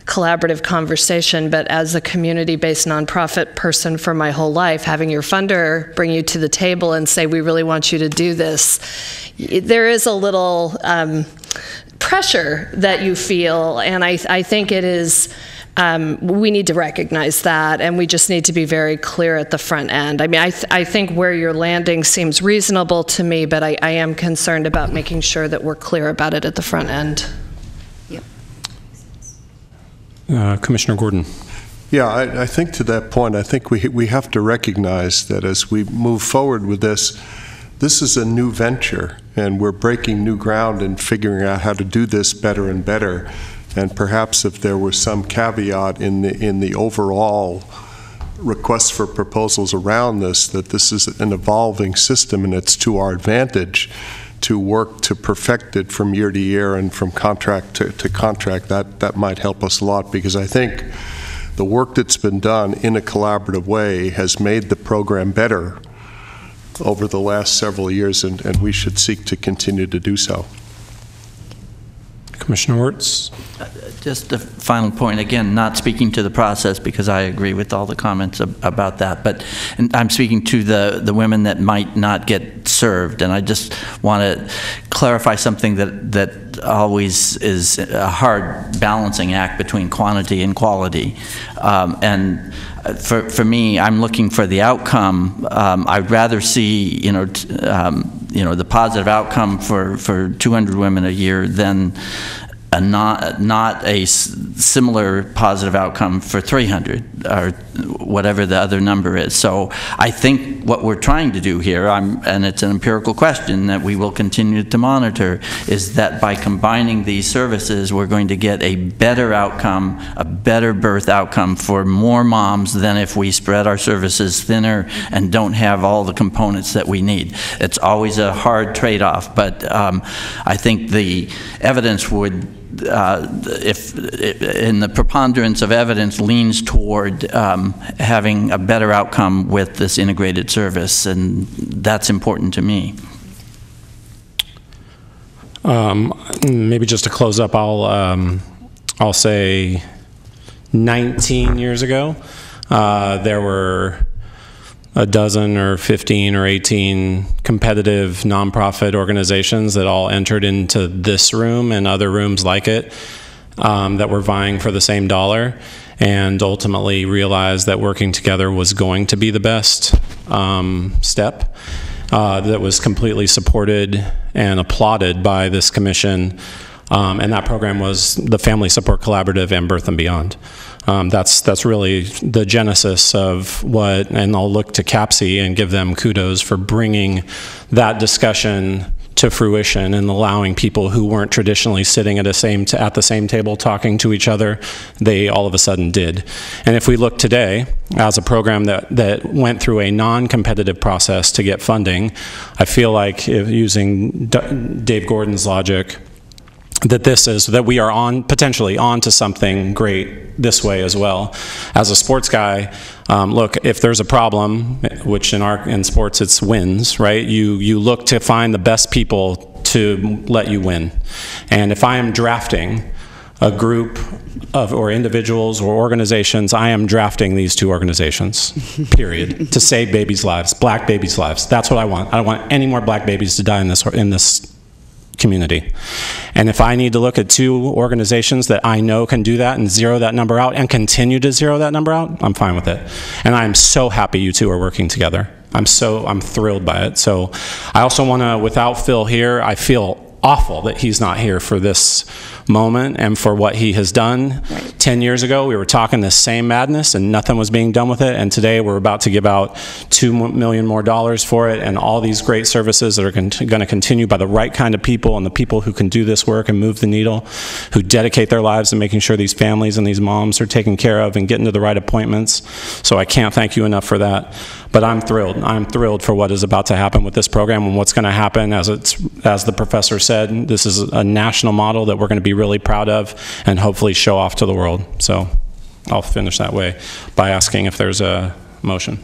collaborative conversation, but as a community-based nonprofit person for my whole life, having your funder bring you to the table and say, we really want you to do this, there is a little pressure that you feel, and I think it is we need to recognize that, and we just need to be very clear at the front end. I mean, I think where you're landing seems reasonable to me, but I am concerned about making sure that we're clear about it at the front end. Yep. Commissioner Gordon. Yeah, I think to that point, I think we have to recognize that as we move forward with this is a new venture, and we're breaking new ground and figuring out how to do this better and better. And perhaps if there was some caveat in the overall request for proposals around this, that this is an evolving system and it's to our advantage to work to perfect it from year to year and from contract to contract, that might help us a lot, because I think the work that's been done in a collaborative way has made the program better over the last several years, and we should seek to continue to do so. Commissioner Wirtz? Just a final point, again, not speaking to the process because I agree with all the comments about that, but I'm speaking to the women that might not get served, and I just want to clarify something that always is a hard balancing act between quantity and quality. And for me, I'm looking for the outcome. I'd rather see, the positive outcome for 200 women a year than not a similar positive outcome for 300 or whatever the other number is. So I think what we're trying to do here, and it's an empirical question that we will continue to monitor, is that by combining these services, we're going to get a better outcome, a better birth outcome for more moms than if we spread our services thinner and don't have all the components that we need. It's always a hard trade-off, but I think the evidence would, if in the preponderance of evidence, leans toward having a better outcome with this integrated service, and that's important to me. Maybe just to close up, I'll say 19 years ago, there were a dozen or 15 or 18 competitive nonprofit organizations that all entered into this room and other rooms like it that were vying for the same dollar, and ultimately realized that working together was going to be the best step. That was completely supported and applauded by this commission, and that program was the Family Support Collaborative and Birth and Beyond. That's really the genesis of what, and I'll look to CAPSI and give them kudos for bringing that discussion to fruition and allowing people who weren't traditionally sitting at the same table talking to each other, they all of a sudden did. And if we look today as a program that went through a non-competitive process to get funding, I feel like, using Dave Gordon's logic, that we are potentially on to something great this way as well. As a sports guy, look, if there's a problem, which in sports it's wins, right? You look to find the best people to let you win. And if I am drafting a group of or individuals or organizations, I am drafting these two organizations, period, to save babies' lives, black babies' lives. That's what I want. I don't want any more black babies to die in this community. And if I need to look at two organizations that I know can do that and zero that number out and continue to zero that number out, I'm fine with it. And I'm so happy you two are working together. I'm thrilled by it. So I also want to, without Phil here, I feel awful that he's not here for this moment and for what he has done. Right. 10 years ago, we were talking this same madness and nothing was being done with it. And today we're about to give out $2 million more for it and all these great services that are going to continue by the right kind of people and the people who can do this work and move the needle, who dedicate their lives to making sure these families and these moms are taken care of and getting to the right appointments. So I can't thank you enough for that. But I'm thrilled. I'm thrilled for what is about to happen with this program and what's going to happen. As the professor said, this is a national model that we're going to be really proud of and hopefully show off to the world. So I'll finish that way by asking if there's a motion.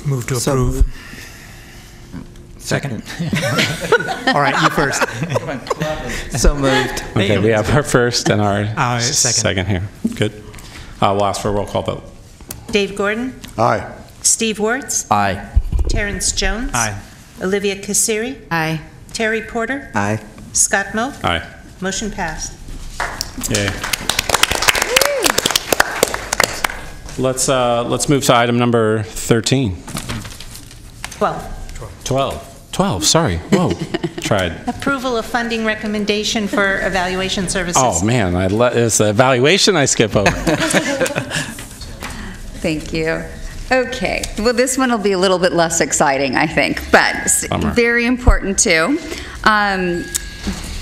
Move to approve. Second. All right, you first. So moved. Okay, we have our first and our second here. Good. We'll ask for a roll call vote. Dave Gordon? Aye. Steve Wirtz? Aye. Terrence Jones? Aye. Olivia Kassiri? Aye. Terry Porter? Aye. Scott Moak? Aye. Motion passed. Yay. Let's move to item number 13. 12, sorry. Whoa. Tried. Approval of funding recommendation for evaluation services. Oh, man, it's the evaluation I skip over. Thank you. Okay, well, this one will be a little bit less exciting, I think, but very important too.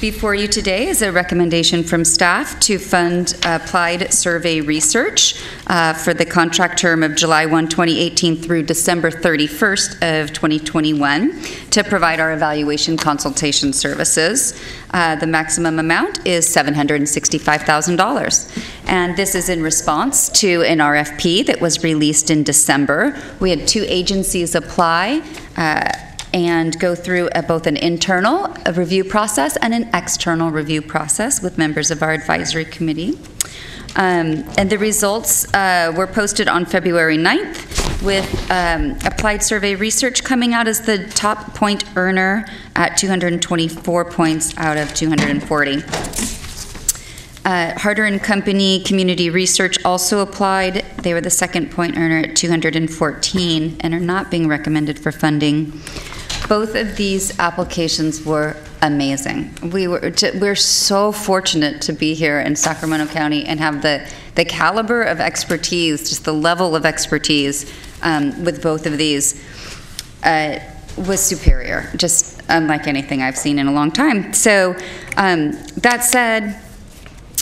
Before you today is a recommendation from staff to fund applied survey research for the contract term of July 1, 2018 through December 31st of 2021 to provide our evaluation consultation services. The maximum amount is $765,000. And this is in response to an RFP that was released in December. We had 2 agencies apply. and go through both an internal review process and an external review process with members of our advisory committee. And the results were posted on February 9th with Applied Survey Research coming out as the top point earner at 224 points out of 240. Harder & Company Community Research also applied. They were the second point earner at 214 and are not being recommended for funding. Both of these applications were amazing. We're so fortunate to be here in Sacramento County and have the caliber of expertise, just the level of expertise with both of these was superior, just unlike anything I've seen in a long time. So that said,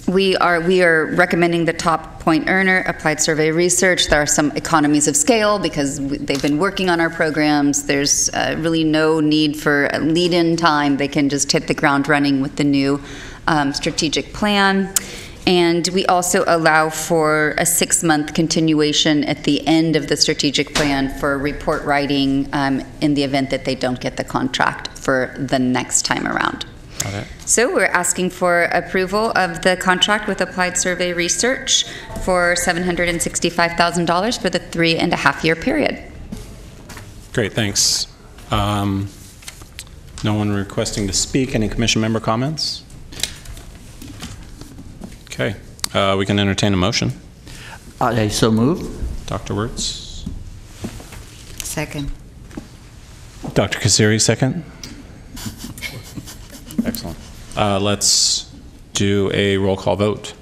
we are recommending the top point earner, Applied Survey Research. There are some economies of scale because they've been working on our programs. There's really no need for a lead-in time. They can just hit the ground running with the new strategic plan. And we also allow for a 6-month continuation at the end of the strategic plan for report writing in the event that they don't get the contract for the next time around. So we're asking for approval of the contract with Applied Survey Research for $765,000 for the 3.5-year period. Great, thanks. No one requesting to speak. Any commission member comments? Okay, we can entertain a motion. I so move. Dr. Wirtz. Second. Dr. Kasiri, second. Excellent. Let's do a roll call vote.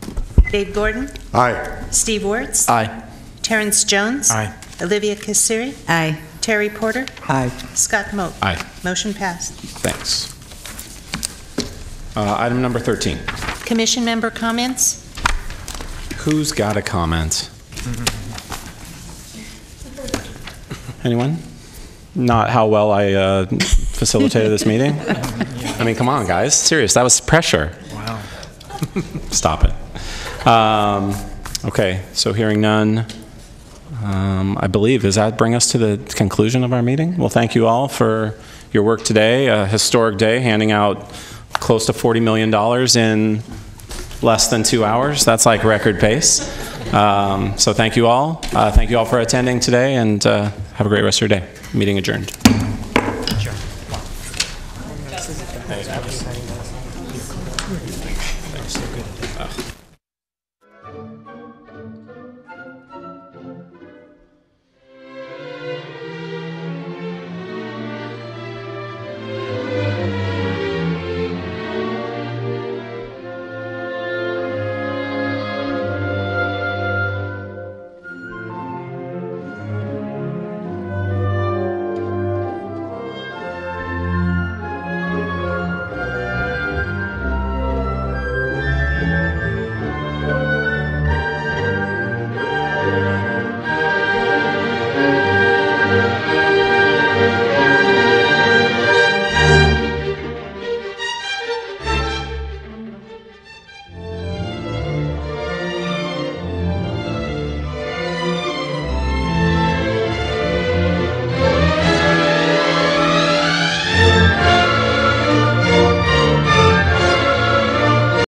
Dave Gordon? Aye. Steve Wirtz? Aye. Terrence Jones? Aye. Olivia Kasiri? Aye. Terry Porter? Aye. Scott Moak? Aye. Motion passed. Thanks. Item number 13. Commission member comments? Who's got a comment? Anyone? Not how well I facilitated this meeting? I mean, come on, guys. Serious, that was pressure. Wow. Stop it. Okay, so hearing none, I believe, does that bring us to the conclusion of our meeting? Well, thank you all for your work today. A historic day, handing out close to $40 million in less than 2 hours. That's like record pace. So thank you all. Thank you all for attending today, and have a great rest of your day. Meeting adjourned. Sure.